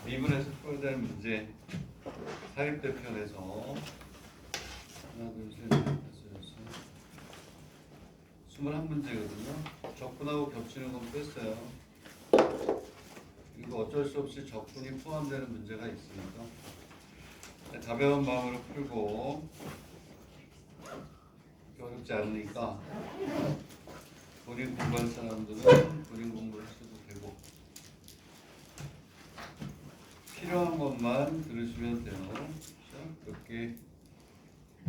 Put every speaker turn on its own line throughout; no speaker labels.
미분에서 풀어야 될 문제 사립대편에서 하나 둘셋넷 다섯 여섯 21문제거든요. 적분하고 겹치는 건 뺐어요. 이거 어쩔 수 없이 적분이 포함되는 문제가 있으니까 가벼운 마음으로 풀고 어렵지 않으니까 본인 공부할 사람들은 본인 공부를 해도 되고 필요한 것만 들으시면 돼요. 이렇게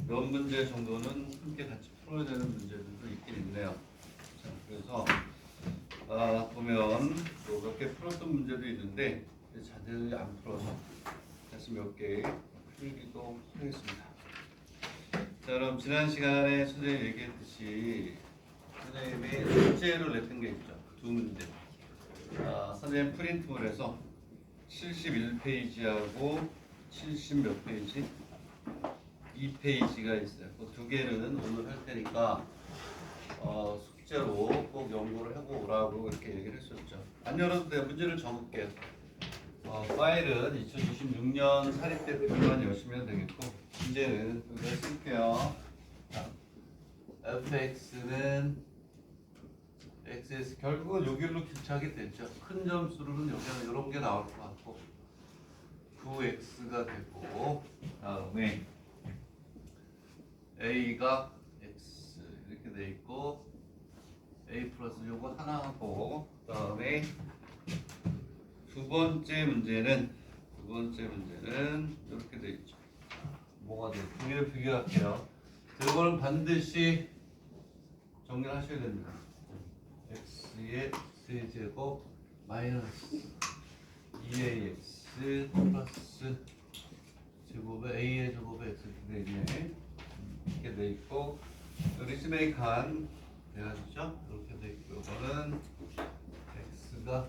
몇 문제 정도는 함께 같이 풀어야 되는 문제들도 있긴 있네요. 자, 그래서 보면 또 몇 개 풀었던 문제도 있는데 자세히 안 풀어서 다시 몇 개 풀기도 하겠습니다. 자, 그럼 지난 시간에 선생님이 얘기했듯이 선생님이 숙제로 냈던 게 있죠. 두 문제. 선생님 프린트물 해서 71페이지하고 70 몇 페이지? 2페이지가 있어요. 그 두 개는 오늘 할 테니까 숙제로 꼭 연구를 하고 오라고 이렇게 얘기를 했었죠. 안 열어도 돼. 문제를 적을게요. 파일은 2026년 사립대표만 여시면 되겠고 문제는 여기다 쓸게요. fx는 x에서 결국은 여기로 길차게 됐죠. 큰 점수로는 여기는 이런 게 나올 것 같고 9x가 되고 다음에 a가 x 이렇게 돼 있고 a 플러스 요거 하나 하고 그다음에 두 번째 문제는 이렇게 돼 있죠. 뭐가 돼요? 두 개를 비교할게요. 이거는 반드시 정리를 하셔야 됩니다. x의 세제곱 마이너스 2ax 플러스 제곱에 a의 제곱에 x 이렇게 돼 있네. 이렇게 돼 있고 리스메이크한 돼가지죠. 이렇게 돼 있고 이거는 x가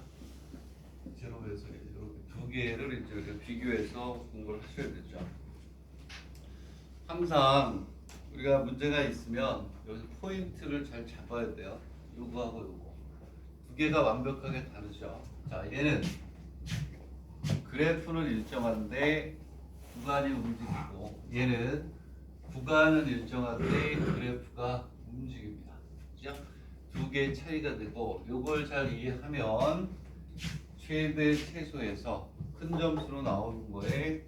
0에서 이렇게 두 개를 이제 우리가 비교해서 공부를 하셔야 되죠. 항상 우리가 문제가 있으면 여기서 포인트를 잘 잡아야 돼요. 요거하고 요거 두 개가 완벽하게 다르죠. 자, 얘는 그래프는 일정한데 구간이 움직이고 얘는 구간은 일정한데 그래프가 움직입니다. 그죠? 두 개의 차이가 되고 요걸 잘 이해하면 최대 최소에서 큰 점수로 나오는 거에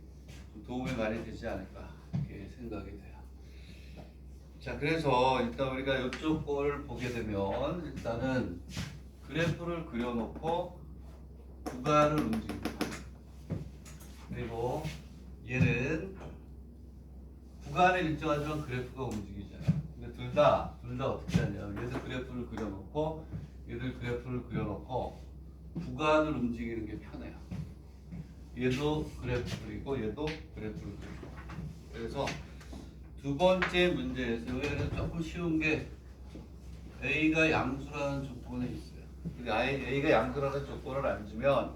도움이 많이 되지 않을까 이렇게 생각이 돼요. 자, 그래서 일단 우리가 이쪽 걸 보게 되면 일단은 그래프를 그려놓고 구간을 움직입니다. 그리고 얘는 구간을 일정하지만 그래프가 움직이잖아요. 근데 둘 다 어떻게 하냐면 얘들 그래프를 그려놓고 얘들 그래프를 그려놓고 구간을 움직이는 게 편해요. 얘도 그래프 그리고 얘도 그래프를 그리고. 그래서 두 번째 문제에서 여기는 조금 쉬운 게 A가 양수라는 조건이 있어요. 근데 A가 양수라는 조건을 안 주면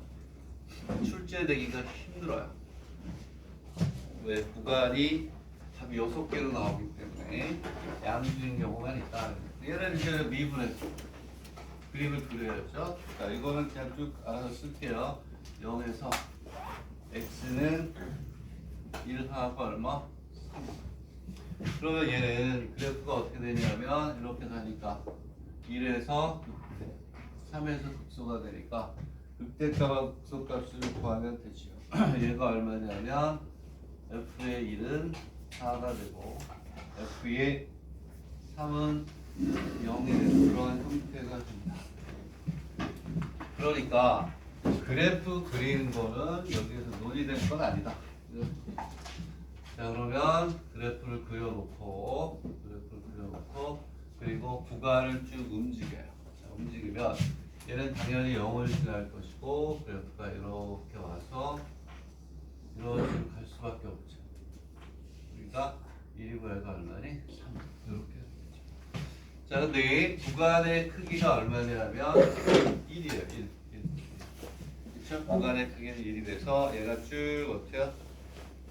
출제되기가 힘들어요. 왜? 구간이 답이 6개로 나오기 때문에 양수인 경우가 있다. 얘는 이제 미분해서 그림을 그려야죠. 자, 이거는 그냥 쭉 알아서 쓸게요. 0에서 x는 1 하고 얼마? 3. 그러면 얘는 그래프가 어떻게 되냐면 이렇게 가니까 1에서 3에서 극소가 되니까 극대값과 극소값을 구하면 되지요. 얘가 얼마냐면 f의 1은 4가 되고 f의 3은 0이 되는 그러한 형태가 됩니다. 그러니까 그래프 그리는 거는 여기에서 논의된 건 아니다. 자, 그러면 그래프를 그려놓고 그리고 구간을 쭉 움직여요. 자, 움직이면 얘는 당연히 0을 지날 것이고 그래프가 이렇게 와서 이런 식으로 갈 수밖에 없죠. 그러니까 1이고 얘가 얼마니? 3 이렇게. 자, 근데 구간의 크기가 얼마냐면 1이에요. 1. 그렇죠? 구간의 크기는 1이 돼서 얘가 쭉 어때요?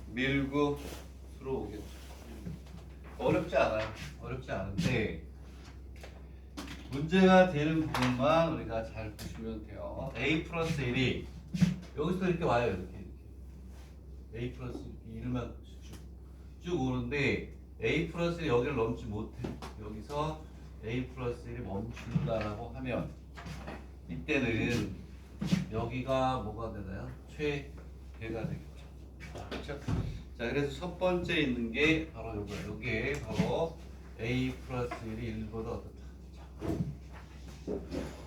밀고 들어오겠죠. 어렵지 않아요. 어렵지 않은데 문제가 되는 부분만 우리가 잘 보시면 돼요. a 플러스 1이 여기서 이렇게 와요. 이렇게. A 플러스 1만 쭉 오는데 A 플러스 1이 여기를 넘지 못해. 여기서 A 플러스 1이 멈춘다라고 하면 이때는 여기가 뭐가 되나요? 최대가 되겠죠. 그렇죠? 자, 그래서 첫 번째 있는 게 바로 요거야. 요게 바로 A 플러스 1이 1보다 어떻다.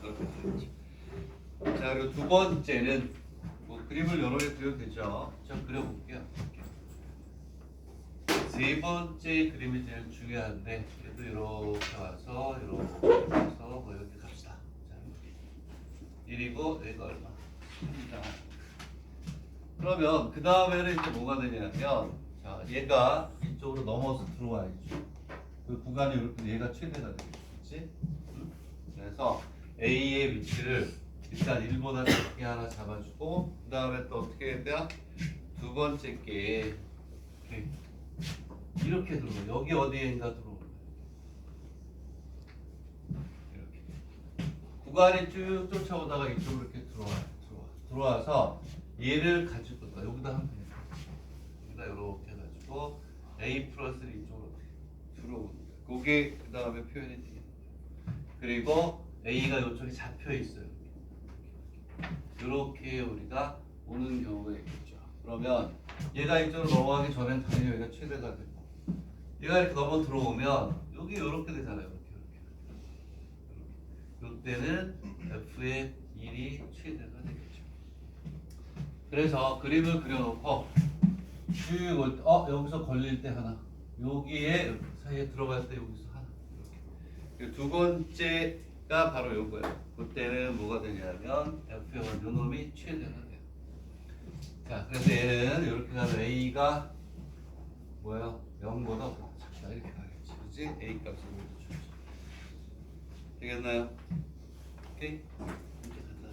그렇게 되겠죠. 자, 그리고 두 번째는 뭐 그림을 여러 개 그려도 되죠. 자, 그려볼게요. 세 번째 그림이 제일 중요한데 얘도 이렇게 와서 이렇게 와서 뭐 이렇게 갑시다. 자, 1이고 얘가 얼마? 3이다. 그러면 그 다음에는 이제 뭐가 되냐면 자, 얘가 이쪽으로 넘어서 들어와야죠. 그 구간이 이렇게 얘가 최대가 되겠지. 그래서 A의 위치를 일단 1보다 작게 하나 잡아주고 그 다음에 또 어떻게 해야 돼요? 두 번째 게 이렇게 들어오고 여기 어디에인가 들어오는 거예요. 이렇게 구간이 쭉 쫓아오다가 이쪽으로 이렇게 들어와서 얘를 가지고 여기다 하면 되니까 여기다 이렇게 해가지고 A 플러스를 이쪽으로 들어오는 거예요. 그게 그 다음에 표현이 되겠는 거예요. 그리고 A가 이쪽에 잡혀 있어요. 이렇게 우리가 오는 경우가 있겠죠. 그러면 얘가 이쪽으로 넘어가기 전엔 당연히 여기가 최대가 되고 얘가 이렇게 넘어 들어오면 여기 이렇게 되잖아요. 이렇게. 이때는 F의 1이 최대가 되겠죠. 그래서 그림을 그려놓고 쭉 여기서 걸릴 때 하나 여기에 사이에 들어갈 때 여기서 하나 이렇게. 두 번째가 바로 요거예요. 그때는 뭐가 되냐면 F의 요 놈이 최대가 돼요. 자, 그래서 얘는 이렇게 가면 A가 뭐예요? 0보다 작다 이렇게 가겠지. 그지? A 값을 이렇게 주죠. 되겠나요? 오케이? 이렇게 간다.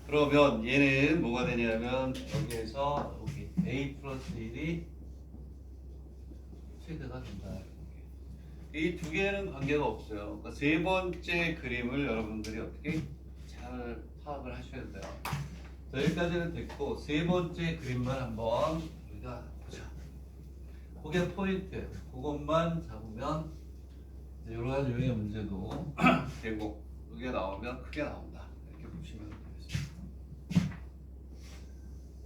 그러면 얘는 뭐가 되냐면 여기에서 여기 A 플러스 1이 최대가 된다. 이 두 개는 관계가 없어요. 그러니까 세 번째 그림을 여러분들이 어떻게 잘 파악을 하셔야 돼요. 자, 여기까지는 됐고 세 번째 그림만 한번 우리가 보자. 그게 포인트예요. 그것만 잡으면 이제 여러 가지 유형의 문제도 되고 그게 나오면 크게 나온다. 이렇게 보시면 되겠습니다.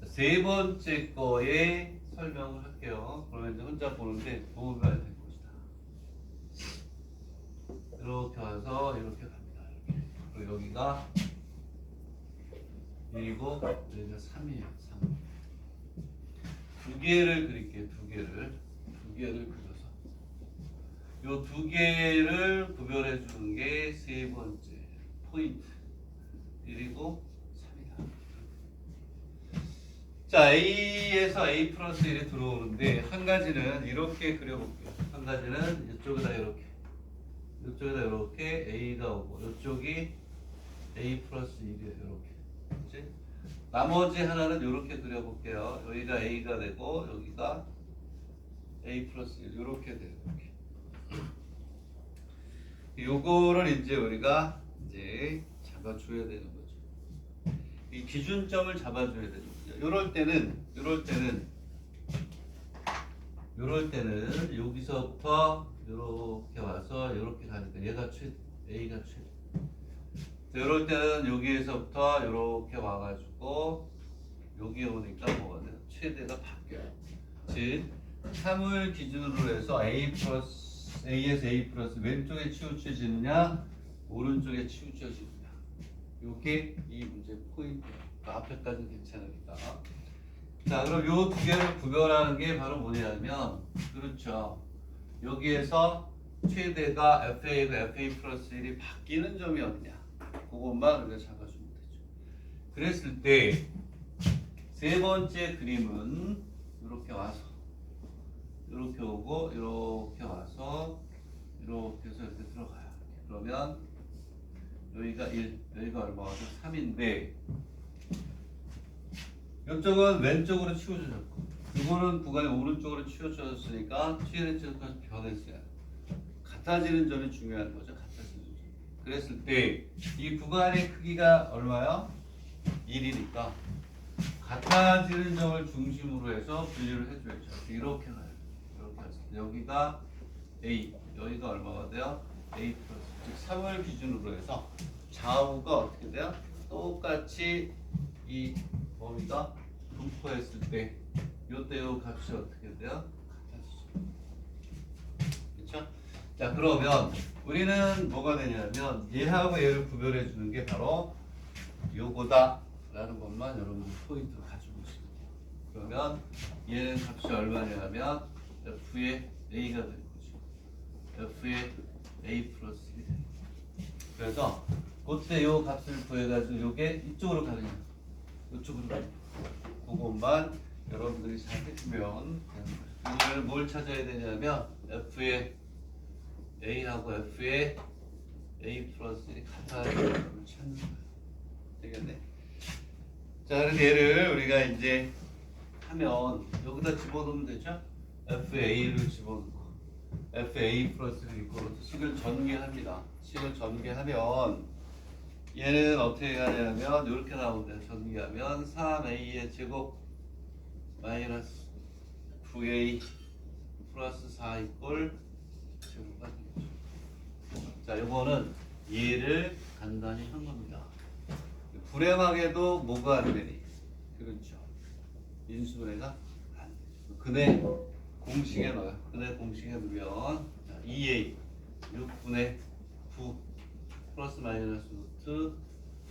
세 번째 거에 설명을 할게요. 그러면 이제 혼자 보는데 도움이 많이 될 것이다. 이렇게 와서 이렇게 갑니다. 이렇게. 그리고 여기가 1이고 여기가 3이에요. 3. 두 개를 그릴게요. 두 개를 그려서 요 두 개를 구별해 주는 게 세 번째 포인트 1이고 3이다. 자, A에서 A 플러스 1이 들어오는데 한 가지는 이렇게 그려볼게요. 한 가지는 이쪽에다 이렇게 A가 오고 이쪽이 A 플러스 1이에요. 이렇게. 그치? 나머지 하나는 이렇게 그려볼게요. 여기가 A가 되고 여기가 A 플러스 1 이렇게 돼요. 이렇게. 요거를 이제 우리가 이제 잡아줘야 되는 거죠. 이 기준점을 잡아줘야 되는 거죠. 요럴 때는 여기서부터 이렇게 와서 이렇게 가니까 얘가 A가 최대. 이럴 때는 여기에서부터 이렇게 와가지고 여기 오니까 뭐가 돼요? 최대가 바뀌어요. 즉 3을 기준으로 해서 A에서 A 플러스 왼쪽에 치우쳐지느냐 오른쪽에 치우쳐지느냐 이게 이 문제 포인트예요. 그 앞에까지 괜찮으니까. 자, 그럼 요 두 개를 구별하는 게 바로 뭐냐면 그렇죠. 여기에서 최대가 FA가 FA 플러스 1이 바뀌는 점이 어디냐 그것만 우리가 잡아주면 되죠. 그랬을 때 세 번째 그림은 이렇게 와서 이렇게 오고 이렇게 와서 이렇게 해서 이렇게 들어가요. 그러면 여기가 1, 여기가 얼마가 3인데 이쪽은 왼쪽으로 치워졌고 이거는 구간이 오른쪽으로 치워졌으니까 치워졌으니까 변했어요. 같아지는 점이 중요한 거죠. 같아지는 점. 그랬을 때 이 구간의 크기가 얼마요? 1이니까 같아지는 점을 중심으로 해서 분류를 해줘야죠. 이렇게 가요. 이렇게 해서 여기가 A, 여기가 얼마가 돼요? A 플러스, 즉 3을 기준으로 해서 좌우가 어떻게 돼요? 똑같이 이 범위가 분포했을 때 요때 요 값이 어떻게 돼요? 같아지죠. 그렇죠? 자, 그러면 우리는 뭐가 되냐면 얘하고 얘를 구별해 주는 게 바로 요거다 라는 것만 여러분들 포인트로 가지고 오시면 돼요. 그러면 얘는 값이 얼마냐면 F의 A가 되는 거죠. F의 A 플러스 1. 그래서 그때 요 값을 구해가지고 요게 이쪽으로 가느냐 이쪽으로 가느냐 그것만 여러분들이 잘 해주면 이걸 뭘 찾아야 되냐면 F의 A하고 F의 A 플러스 1이 같아지는 걸 찾는 거예요. 되겠네? 자, 그래서 얘를 우리가 이제 하면 여기다 집어넣으면 되죠? FA를 집어넣고 FA 플러스를 이끌어서 식을 전개합니다. 식을 전개하면 얘는 어떻게 가냐면 이렇게 나오는데 전개하면 3A의 제곱 마이너스 9A 플러스 4 이꼴 제곱가 되겠죠. 자, 요거는 얘를 간단히 한 겁니다. 불행하게도 뭐가 안 되니? 그렇죠. 인수분해가 안 돼. 근해 공식에 넣어요. 근해 공식에 넣으면 2A 6분의 9 플러스 마이너스 루트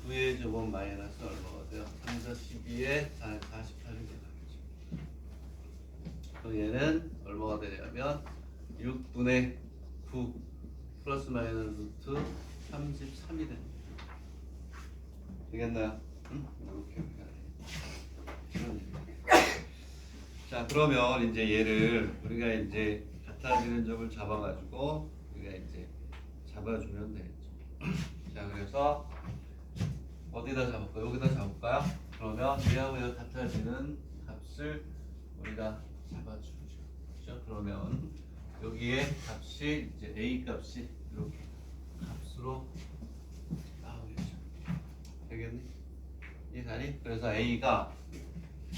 9의 제곱 마이너스 얼마가 돼요? 3, 4, 12에 48이 되겠죠. 그럼 얘는 얼마가 되냐면 6분의 9 플러스 마이너스 루트 33이 됩니다. 되겠나요? 응? 이렇게. 자, 그러면 이제 얘를 우리가 이제 같아지는 점을 잡아가지고 우리가 이제 잡아주면 되겠죠. 자, 그래서 어디다 잡을까요? 여기다 잡을까요? 그러면 얘하고 얘가 같아지는 값을 우리가 잡아주죠. 그렇죠? 그러면 여기에 값이 이제 A 값이 이렇게 값으로 나오겠죠. 되겠니? 이해가니? 그래서 A가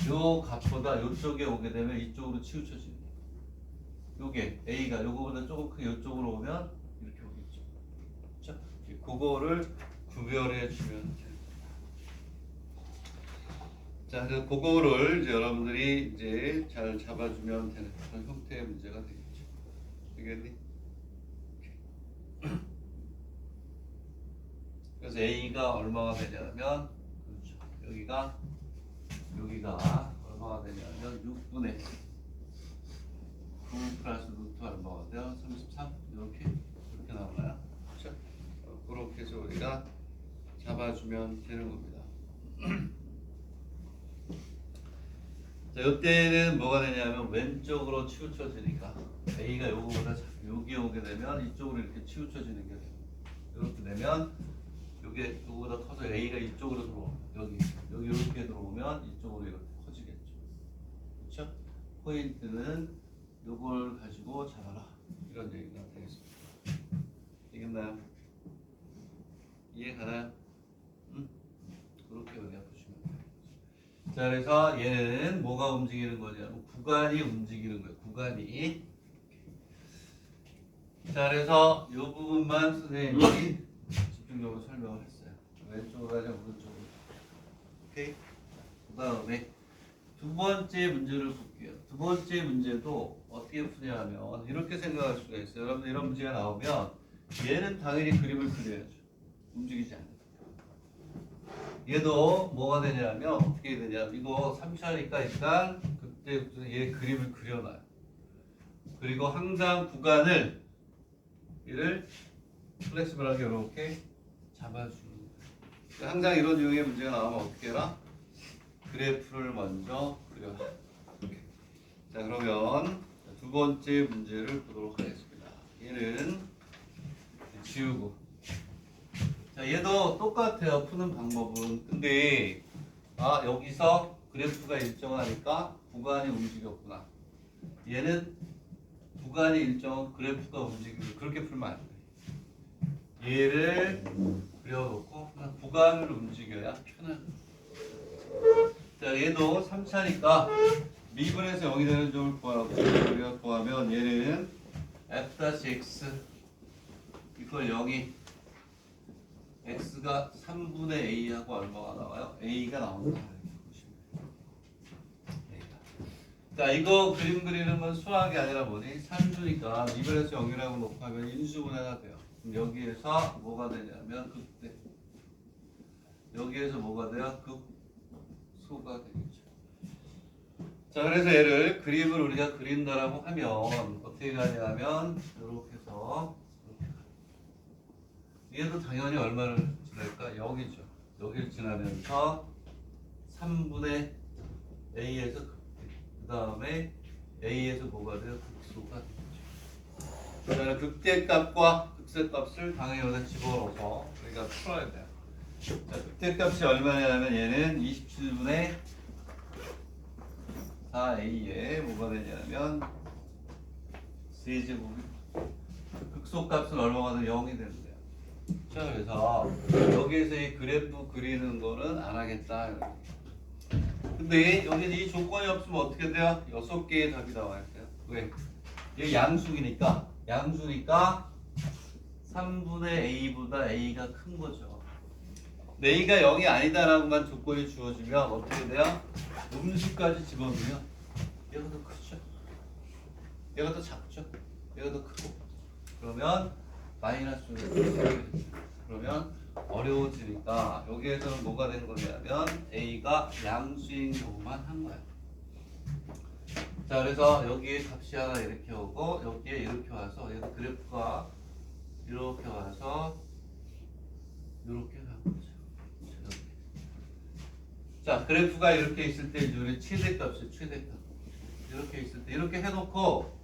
요 값보다 요쪽에 오게 되면 이쪽으로 치우쳐집니다. 요게 A가 요거보다 조금 크게 요쪽으로 오면 이렇게 오겠죠. 그렇죠? 그거를 구별해 주면 돼요. 자, 그래서 그거를 이제 여러분들이 이제 잘 잡아주면 되는 그런 형태의 문제가 되겠죠. 되겠니? 그래서 A가 얼마가 되냐면 그렇죠. 여기가 얼마가 되냐면 6분의 9 플러스 루트 얼마가 돼요? 33 이렇게 나오나요? 그렇죠? 그렇게 해서 우리가 잡아주면 되는 겁니다. 자, 이때는 뭐가 되냐면 왼쪽으로 치우쳐지니까 A가 요거보다 여기 오게 되면 이쪽으로 이렇게 치우쳐지는 게 돼요. 이렇게 되면 요게 요거보다 커서 A가 이쪽으로 들어오면 여기 이렇게 들어오면 이쪽으로 이렇게 커지겠죠. 그렇죠? 포인트는 요걸 가지고 잡아라 이런 얘기가 되겠습니다. 되겠나요? 이해가나요? 응? 그렇게 우리가 보시면 돼요. 자, 그래서 얘는 뭐가 움직이는 거냐면 구간이 움직이는 거예요. 구간이. 자, 그래서 이 부분만 선생님이 집중적으로 설명을 했어요. 왼쪽으로 가자, 오른쪽으로. 오케이? 그 다음에 두 번째 문제를 볼게요. 두 번째 문제도 어떻게 푸냐면 이렇게 생각할 수가 있어요. 여러분들 이런 문제가 나오면 얘는 당연히 그림을 그려야죠. 움직이지 않는. 얘도 뭐가 되냐면 어떻게 되냐? 이거 3차니까 일단 그때부터 얘 그림을 그려놔요. 그리고 항상 구간을 얘를 플렉시블하게 이렇게 잡아주는 거예요. 그러니까 항상 이런 유형의 문제가 나오면 어떻게 해라? 그래프를 먼저 그려라. 이렇게. 자, 그러면 두 번째 문제를 보도록 하겠습니다. 얘는 지우고. 자, 얘도 똑같아요. 푸는 방법은. 근데 여기서 그래프가 일정하니까 구간이 움직였구나. 얘는 구간이 일정한 그래프가 움직이고 그렇게 풀면 안 돼. 얘를 그려놓고 구간을 움직여야 편한. 자, 얘도 3차니까 미분에서 0이 되는 점을 구하라고. 우리가 구하면 얘는 f-x 이걸 0이 x가 3분의 a하고 얼마가 나와요? a가 나온다. 이렇게 보시면 돼요. 자, 이거 그림 그리는 건 수학이 아니라 뭐니? 산수니까 미분에서 0이라고 놓고 하면 인수분해가 돼요. 그럼 여기에서 뭐가 되냐면 극대. 여기에서 뭐가 돼요? 극소가 되겠죠. 자, 그래서 얘를 그림을 우리가 그린다라고 하면 어떻게 가냐면 이렇게 해서 얘도 당연히 얼마를 지날까? 0이죠. 여기를 지나면서 3분의 a에서 그 다음에 a에서 뭐가 돼요? 극소가 되겠죠. 그다음에 극대값과 극소값을 당연히 여기다 집어넣어서 우리가 풀어야 돼요. 자, 극대값이 얼마냐면 얘는 27분의 4a에 뭐가 되냐면 세제곱이 극소값은 얼마가 되면 0이 되는데요. 자, 그래서 여기에서 이 그래프 그리는 거는 안 하겠다. 근데 여기서 이 조건이 없으면 어떻게 돼요? 6개의 답이 나와야 돼요. 왜? 이게 양수니까 3분의 a보다 a가 큰 거죠. a가 0이 아니다라고만 조건이 주어지면 어떻게 돼요? 음수까지 집어넣으면 얘가 더 크죠. 얘가 더 작죠. 얘가 더 크고. 그러면 마이너스가 그러면 어려워지니까 여기에서는 뭐가 되는 거냐면 a가 양수인 경우만 한 거야. 자, 그래서 여기에 값이 하나 이렇게 오고 여기에 이렇게 와서 얘도 그래프가 이렇게 와서 이렇게 가는 거죠. 자, 그래프가 이렇게 있을 때 이제 우리 최대값이에요. 최대값. 이렇게 있을 때 이렇게 해놓고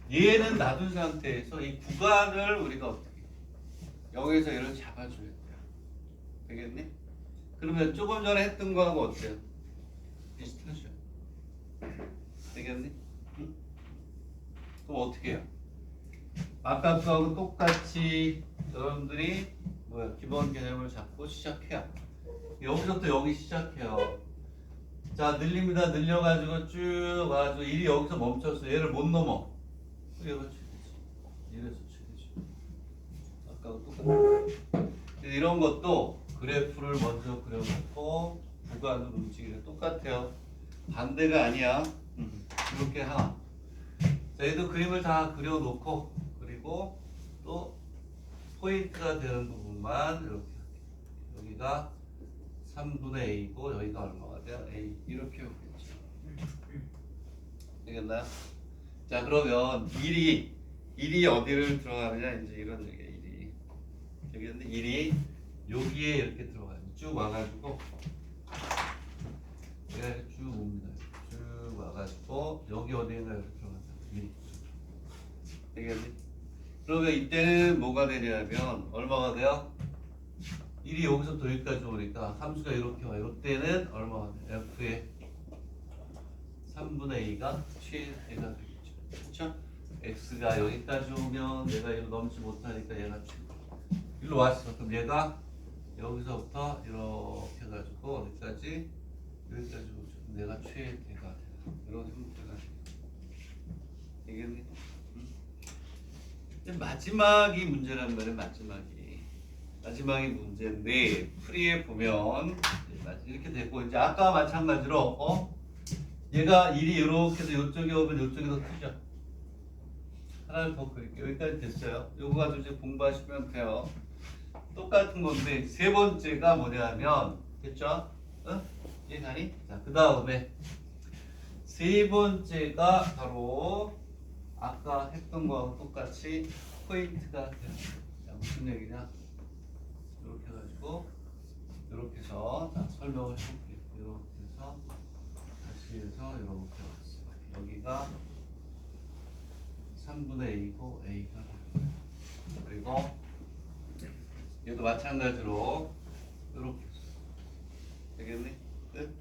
얘는 놔둔 상태에서 이 구간을 우리가 어떻게 여기서 얘를 잡아줘야 돼요. 되겠니? 그러면 조금 전에 했던 거하고 어때요? 비슷하죠. 되겠니? 응? 그럼 어떻게 해요? 아까 거하고 똑같이 여러분들이 뭐야 기본 개념을 잡고 시작해요. 여기서부터 여기 시작해요. 자, 늘립니다. 늘려가지고 쭉 와가지고 일이 여기서 멈췄어. 얘를 못 넘어. 얘가 최대지. 이래서 최대지. 아까하고 똑같아. 이런 것도 그래프를 먼저 그려놓고 구간으로 움직이는 똑같아요. 반대가 아니야. 이렇게 하나. 자, 얘도 그림을 다 그려놓고 그리고 또 포인트가 되는 부분만 이렇게 여기가 3분의 a고 여기가 얼마가 돼요? a 이렇게 오겠죠. 되겠나요? 자, 그러면 1이 어디를 들어가느냐 이제 이런 얘기예요. 1이 되겠는데 1이 여기에 이렇게 들어가요. 쭉 와가지고 이렇게 쭉 옵니다. 쭉 와가지고 여기 어디에나 이렇게 들어간다. 1이 되겠니? 그러면 이때는 뭐가 되냐면 얼마가 돼요? 1이 여기서부터 여기까지 오니까 함수가 이렇게 와요. 이때는 얼마가 돼요? f의 3분의 a가 최대가 되겠죠. 그렇죠? x가 여기까지 오면 얘가 이거 넘지 못하니까 얘가 최대. 일로 왔어. 그럼 얘가 여기서부터 이렇게 해가지고 어디까지? 여기까지 오죠. 내가 최대가 돼요. 이런 형태가 돼요. 되겠니? 마지막이 문제란 말이에요. 마지막이 문제인데 풀이에 보면 이렇게 되고 이제 아까와 마찬가지로 얘가 1이 이렇게 해서 이쪽에 오면 이쪽이 더 크죠. 하나를 더 그릴게요. 여기까지 됐어요. 요거 가지고 이제 공부하시면 돼요. 똑같은 건데 세 번째가 뭐냐면 됐죠? 응? 이해가니? 자, 그 다음에 세 번째가 바로 아까 했던 거하고 똑같이 포인트가 돼요. 자, 무슨 얘기냐? 이렇게 해가지고 이렇게 해서 설명을 해볼게요. 이렇게 해서 다시 해서 이렇게 왔어요. 여기가 3분의 a고 a가 그리고 얘도 마찬가지로 이렇게 했어요. 되겠니? 끝.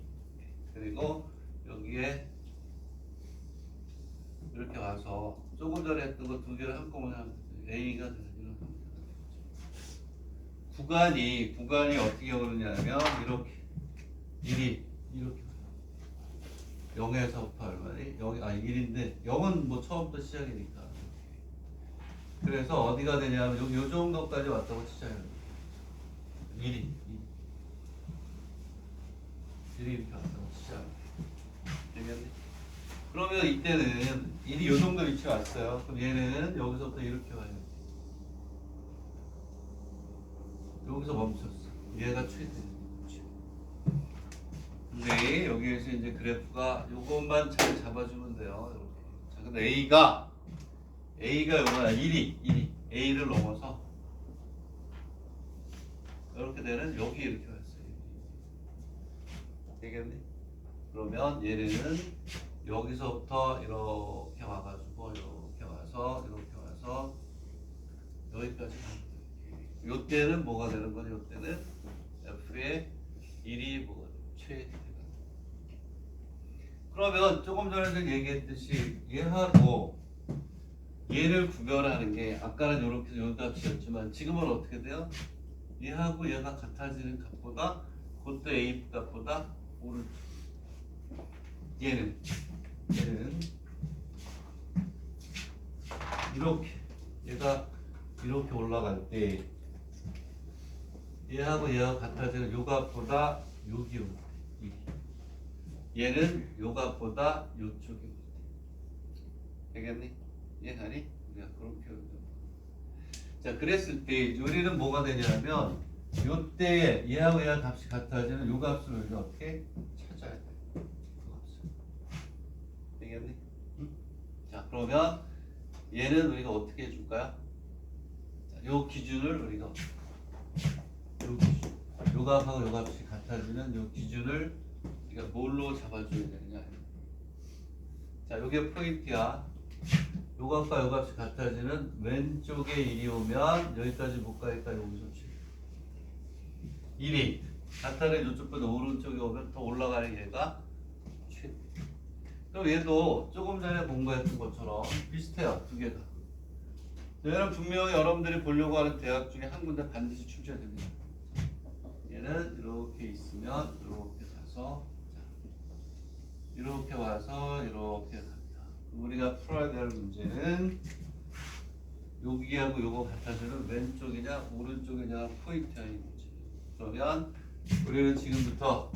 그리고 여기에 이렇게 와서 조금 전에 했던 거 두 개를 한꺼번에 하면 a가 되는 이런 형태가 되겠죠. 구간이 어떻게 오느냐면 이렇게 1이 이렇게 0에서부터 얼마니? 1인데 0은 뭐 처음부터 시작이니까. 그래서 어디가 되냐면 요 정도까지 왔다고 치자요. 1이 이렇게 왔다고 치자. 되겠니? 그러면 이때는 1이 요 정도 위치에 왔어요. 그럼 얘는 여기서부터 이렇게 와요. 여기서 멈췄어. 얘가 최대. 근데 여기에서 이제 그래프가 요것만 잘 잡아주면 돼요. 이렇게. 자, 근데 A가 요거야. 1이 A를 넘어서 이렇게 되는 여기 이렇게 왔어요. 되겠니? 그러면 얘는 여기서부터 이렇게 와가지고 이렇게 와서 여기까지 가는 거예요. 요때는 뭐가 되는 거냐? 요때는 F의 1이 뭐가 최대가. 그러면 조금 전에 얘기했듯이 얘하고 얘를 구별하는 게 아까는 이렇게 요 값이었지만 지금은 어떻게 돼요? 얘하고 얘가 같아지는 값보다 그때 A 값보다 오른쪽. 얘는 이렇게 얘가 이렇게 올라갈 때 얘하고 얘가 같아지는 요 값보다 여기 올 때 얘는 요 값보다 요쪽이 올 때. 되겠니? 이해가니? 우리가 그렇게 자, 그랬을 때 우리는 뭐가 되냐면 요때 얘하고 얘가 값이 같아지는 요 값을 우리가 어떻게 찾아야 돼. 그 값을. 되겠니? 응? 자, 그러면 얘는 우리가 어떻게 해줄까요? 자, 요 기준을 우리가 요 기준, 요 값하고 요 값이 같아지는 요 기준을 우리가 뭘로 잡아줘야 되느냐. 자, 요게 포인트야. 요 값과 요 값이 같아지는 왼쪽에 1이 오면 여기까지 못 가니까 여기서 1이 같아는 이쪽보다 오른쪽에 오면 더 올라가는 얘가 최대. 그럼 얘도 조금 전에 공부했던 것처럼 비슷해요. 두 개가. 얘는 분명히 여러분들이 보려고 하는 대학 중에 한 군데 반드시 출제해야 됩니다. 얘는 이렇게 있으면 이렇게 가서 이렇게 와서 이렇게 갑니다. 우리가 풀어야 될 문제는 여기하고 요거 같아지는 왼쪽이냐 오른쪽이냐 포인트야 이 문제. 그러면 우리는 지금부터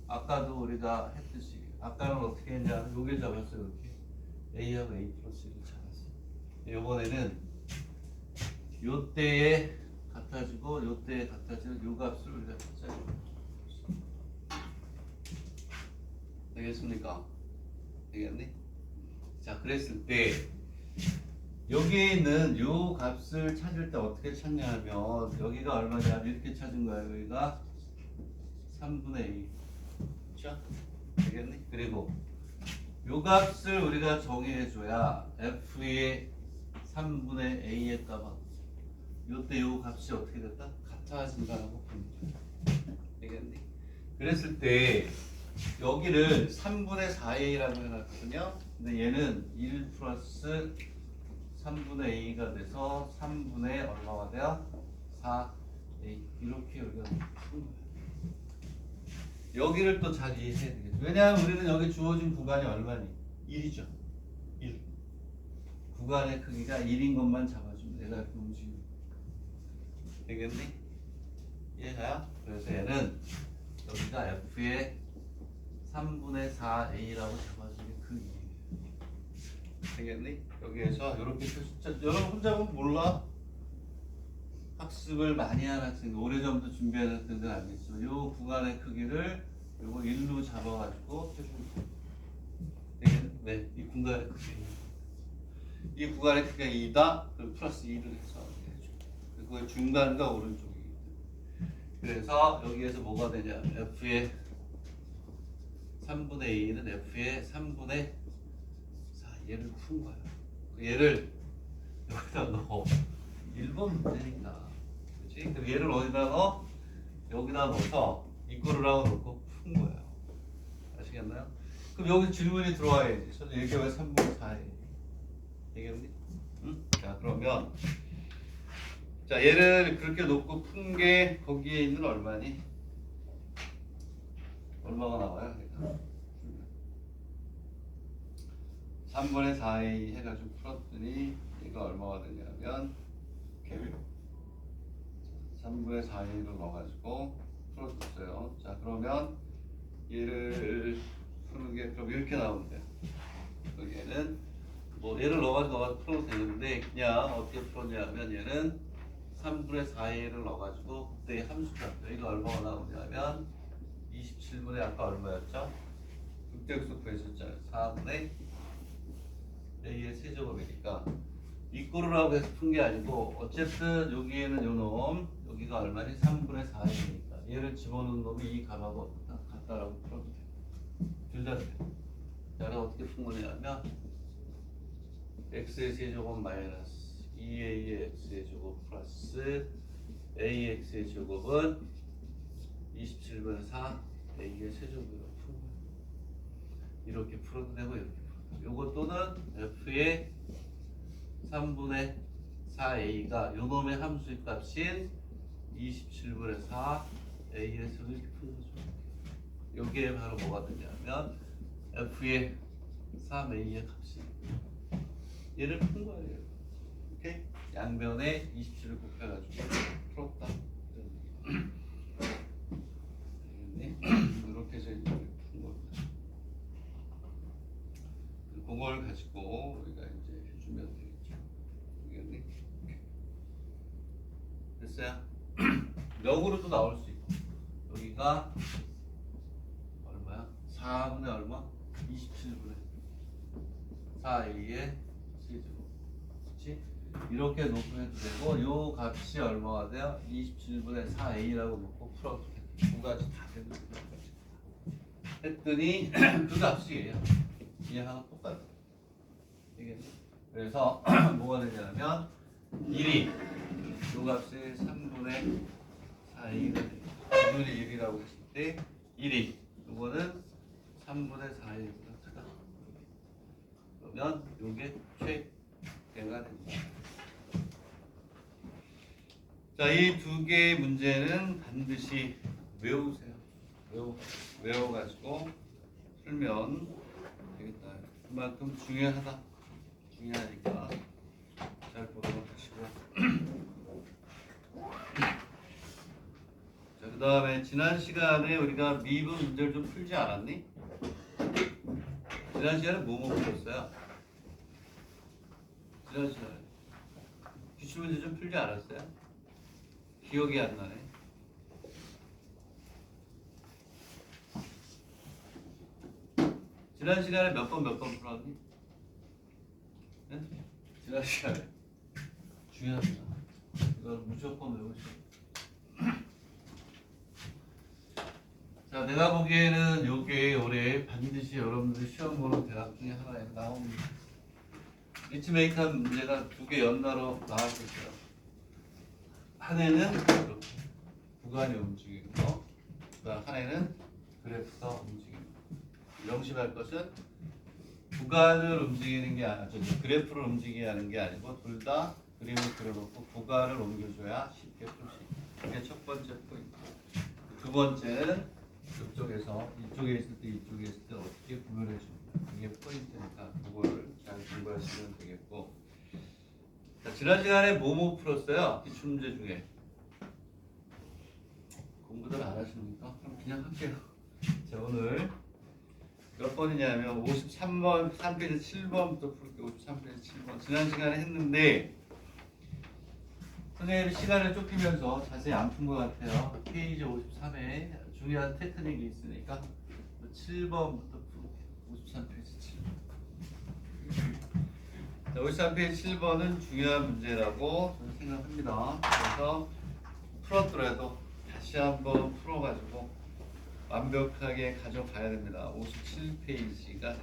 아까도 우리가 했듯이 아까는 어떻게 했냐 요게 잡았어요. 이렇게 A하고 A 플러스 1을 잡았어요. 요번에는 요때에 같아지고 요때에 같아지는 요 값을 우리가 찾아야 돼요. 되겠습니까? 되겠니? 자, 그랬을 때 여기에 있는 요 값을 찾을 때 어떻게 찾냐 하면 여기가 얼마냐 이렇게 찾은 거야. 여기가 3분의 2 그렇죠? 되겠니? 그리고 요 값을 우리가 정의해 줘야 F의 3분의 A의 값은 요때 요 값이 어떻게 됐다? 같아진다고 봅니다. 되겠니? 그랬을 때 여기를 3분의 4a라고 해놨거든요. 근데 얘는 1 플러스 3분의 a가 돼서 3분의 얼마가 돼요? 4a 이렇게 여기가 푼 거예요. 여기를 또 잘 이해해야 되겠죠. 왜냐하면 우리는 여기 주어진 구간이 얼마니? 1이죠. 1. 구간의 크기가 1인 것만 잡아주면 얘가 이렇게 움직이는 되겠니? 이해가요? 그래서 얘는 여기가 f의 3분의 4a라고 잡아주는 그 이유예요. 되겠니? 여기에서 이렇게 숫자 여러분 혼자 보면 몰라. 학습을 많이 한 학생, 오래전부터 준비하는 학생들은 알겠지만 이 구간의 크기를 요거 1로 잡아가지고 해주면 돼요. 되겠니? 네, 이 구간의 크기. 이 구간의 크기가 2다. 그럼 플러스 2를 해서 해줘. 그리고 중간과 오른쪽이기 때문에. 그래서 여기에서 뭐가 되냐? f의 3분의 2는 f의 3분의 4 얘를 푼 거야. 얘를 여기다 넣어. 1번 문제니까. 그렇지? 그럼 얘를 어디다 넣어? 여기다 넣어서 이거를하고 넣고 푼 거예요. 아시겠나요? 그럼 여기 질문이 들어와야지. 선생님 얘가 왜 3분의 4에? 되겠니? 응? 자 그러면 자 얘를 그렇게 놓고 푼 게 거기에 있는 얼마니? 얼마가 나와요? 그러니까 3분의 4a 해가지고 풀었더니 얘가 얼마가 되냐면 3분의 4a를 넣어가지고 풀어줬어요. 자 그러면 얘를 푸는 게 그럼 이렇게 나오면 돼요. 여기에는 뭐 얘를 넣어가지고 풀어도 되는데 그냥 어떻게 풀었냐면 얘는 3분의 4a를 넣어가지고 그때 함수 잡죠. 이거 얼마가 나오냐면 27분의 아까 얼마였죠? 극대역수 구했었잖아요. 4분의 a의 세제곱이니까 이꼬르라고 해서 푼 게 아니고 어쨌든 여기에는 요 놈 여기가 얼마니? 3분의 4a니까 얘를 집어넣은 놈이 이 값하고 같다라고 풀어도 돼요. 둘 다 돼요. 자 그럼 어떻게 푼 거냐면 x의 세제곱 마이너스 2a의 x의 제곱 플러스 ax의 제곱은 27분의 4 a의 세제곱으로 푼 거예요. 이렇게 풀어도 되고 이렇게 풀어도 되고 요거 또는 f의 3분의 4a가 요놈의 함수의 값인 27분의 4 a에서 이렇게 푼 거죠. 여기에 바로 뭐가 되냐면 f의 3a의 값이 얘를 푼 거예요. 오케이? 양변에 27을 곱해가지고 풀었다. 이렇게 해서 이제 푼 겁니다. 그걸 가지고 우리가 이제 해주면 되겠죠. 알겠니? 됐어요? 역으로도 나올 수 있고 여기가 얼마야? 4분의 얼마? 27분의 4a의 세제곱. 그렇지? 이렇게 놓고 해도 되고 요 값이 얼마가 돼요? 27분의 4a라고 놓고 풀어도 돼. 두 가지 다 되고 했더니 그 값이에요. 얘하고 똑같아. 그래서 뭐가 되냐면 1이 요 값이 3분의 4a가 돼요. 기준이 1이라고 했을 때 1이 요거는 3분의 4a보다 크다. 그러면 요게 최대가 됩니다. 자, 이 두 개의 문제는 반드시 외우세요. 외워가지고 풀면 되겠다. 그만큼 중요하니까 잘 보도록 하시고. 자, 그 다음에 지난 시간에 우리가 미분 문제를 좀 풀지 않았니? 지난 시간에 뭐 풀었어요? 지난 시간에 기출 문제 좀 풀지 않았어요? 기억이 안 나네. 지난 시간에 몇 번 풀었니? 네? 지난 시간에 중요합니다. 이걸 무조건 외우시고. 자, 내가 보기에는 요게 올해 반드시 여러분들 시험 보는 대학 중에 하나에 나옵니다. 리치메이크한 문제가 두 개 연달아 나왔었어요. 한 해는 이렇게 구간이 움직이는 거, 한 해는 그래프가 움직이는 거. 명심할 것은 구간을 움직이는 게 아니죠. 그래프를 움직이게 하는 게 아니고 둘 다 그림을 그려놓고 구간을 옮겨줘야 쉽게 풀 수 있다. 이게 첫 번째 포인트. 두 번째는 이쪽에서 이쪽에 있을 때 이쪽에 있을 때 어떻게 구별해 줍니다. 이게 포인트니까 그거를 잘 공부하시면 되겠고. 자, 지난 시간에 뭐뭐 풀었어요? 기출 문제 중에 공부들 안 하십니까? 그럼 그냥 할게요. 자, 오늘 몇 번이냐면 53번, 3페이지 7번부터 풀게요. 53페이지 7번. 지난 시간에 했는데 선생님이 시간을 쫓기면서 자세히 안 푼 것 같아요. 페이지 53에 중요한 테크닉이 있으니까 7번부터 풀게요. 53페이지 7번. 자, 53페이지 7번은 중요한 문제라고 저는 생각합니다. 그래서 풀었더라도 다시 한번 풀어가지고 완벽하게 가져가야 됩니다. 57페이지가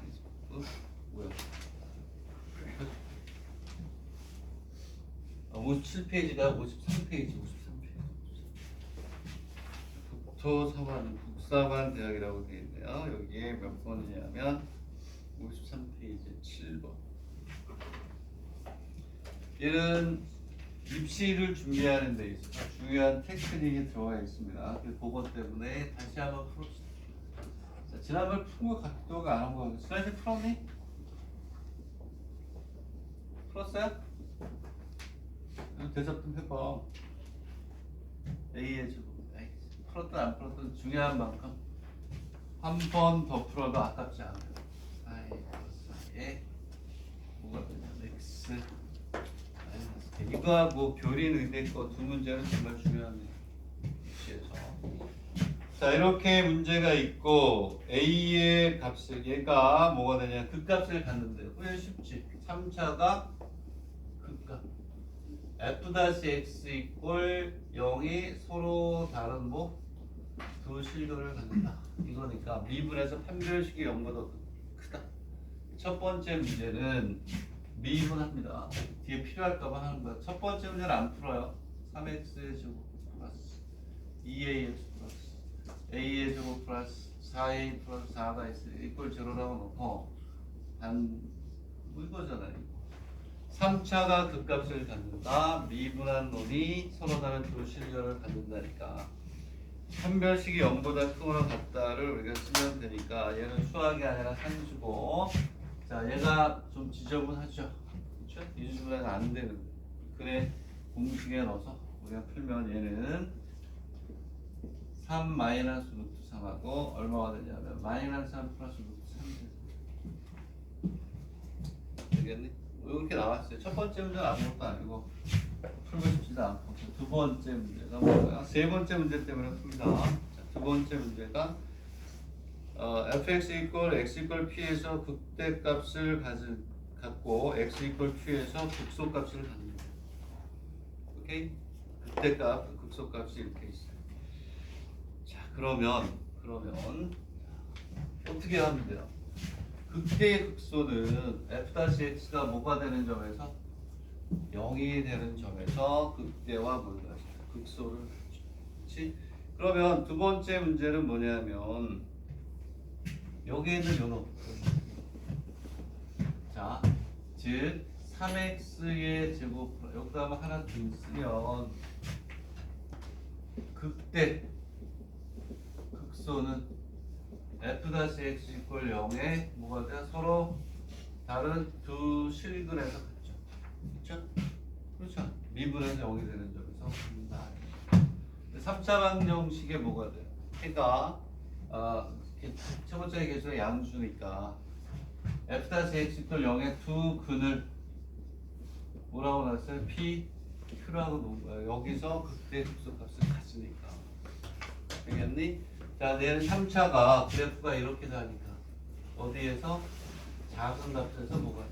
뭐야? 57페이지가 53페이지. 국사관 대학이라고 되어 있네요. 여기에 몇 번이냐면 53페이지 7번. 얘는 입시를 준비하는 데 있어서 중요한 테크닉이 들어가 있습니다. 그거 때문에 다시 한번 풀읍시다. 지난번 푼 거 같기도 안 한 거. 지난주에 풀었니? 풀었어요? 대답 좀 해봐. A의 제곱. 풀었든 안 풀었든 중요한 만큼 한 번 더 풀어도 아깝지 않아요. 4A 플러스 4에 뭐가 되냐면 X 마이너스 K. 이거하고 교린 의대 거 두 문제는 정말 중요하네요. 시에서. 자, 이렇게 문제가 있고 A의 값을 얘가 뭐가 되냐 극값을 갖는데요. 그게 쉽지. 3차가 극값 f-x 이꼴 0이 서로 다른 두 실근을 갖는다. 이거니까 미분에서 판별식이 0보다 크다. 첫 번째 문제는 미분합니다. 뒤에 필요할까봐 하는 거야. 첫 번째 문제는 안 풀어요. 3x의 제곱 플러스 2ax 플러스 a의 제곱 플러스 4a 플러스 4가 있으니 이꼴 제로라고 놓고 이거잖아요. 3차가 극값을 갖는다. 미분한 놈이 서로 다른 두 실결을 갖는다니까. 판별식이 0보다 크거나 같다를 우리가 쓰면 되니까 얘는 수학이 아니라 산수고, 자 얘가 좀 지저분하죠. 그렇죠? 이수분해는 안 되는 그래 공식에 넣어서 우리가 풀면 얘는 3 마이너스 루트 3하고 얼마가 되냐면 마이너스 3 플러스 루트 3 되겠니? 이렇게 나왔어요. 첫 번째 문제는 아무것도 아니고 풀고 싶지도 않고. 두 번째 문제가 뭐예요? 세 번째 문제 때문에 풉니다. 자, 두 번째 문제가 fx 이꼴 x 이꼴 p에서 극대값을 갖고 x 이꼴 q에서 극소값을 갖는 거예요. 오케이? 극대값, 극소값이 이렇게 있어요. 자, 그러면 어떻게 하면 돼요? 극대의 극소는 f-x가 뭐가 되는 점에서 0이 되는 점에서 극대와 뭘까? 극소를 하죠. 그렇지? 그러면 두 번째 문제는 뭐냐면 여기에 있는 요놈. 자, 즉 3x의 제곱 여기다가 하나 더 쓰면 극대 극소는 f-x 이꼴 0에 뭐가 돼? 서로 다른 두 실근에서 같죠. 그렇죠? 그렇죠. 미분에서 0이 되는 점에서 3차 방정식에 뭐가 돼요? 해가 첫 번째 계수가 양수니까 f-x 이꼴 0의 두 근을 뭐라고 놨어요? p, q라고 놓은 거예요. 여기서 극대 극소값을 갖으니까. 되겠니? 자, 내일 3차가 그래프가 이렇게 다니까 어디에서 작은 값에서 뭐가 돼?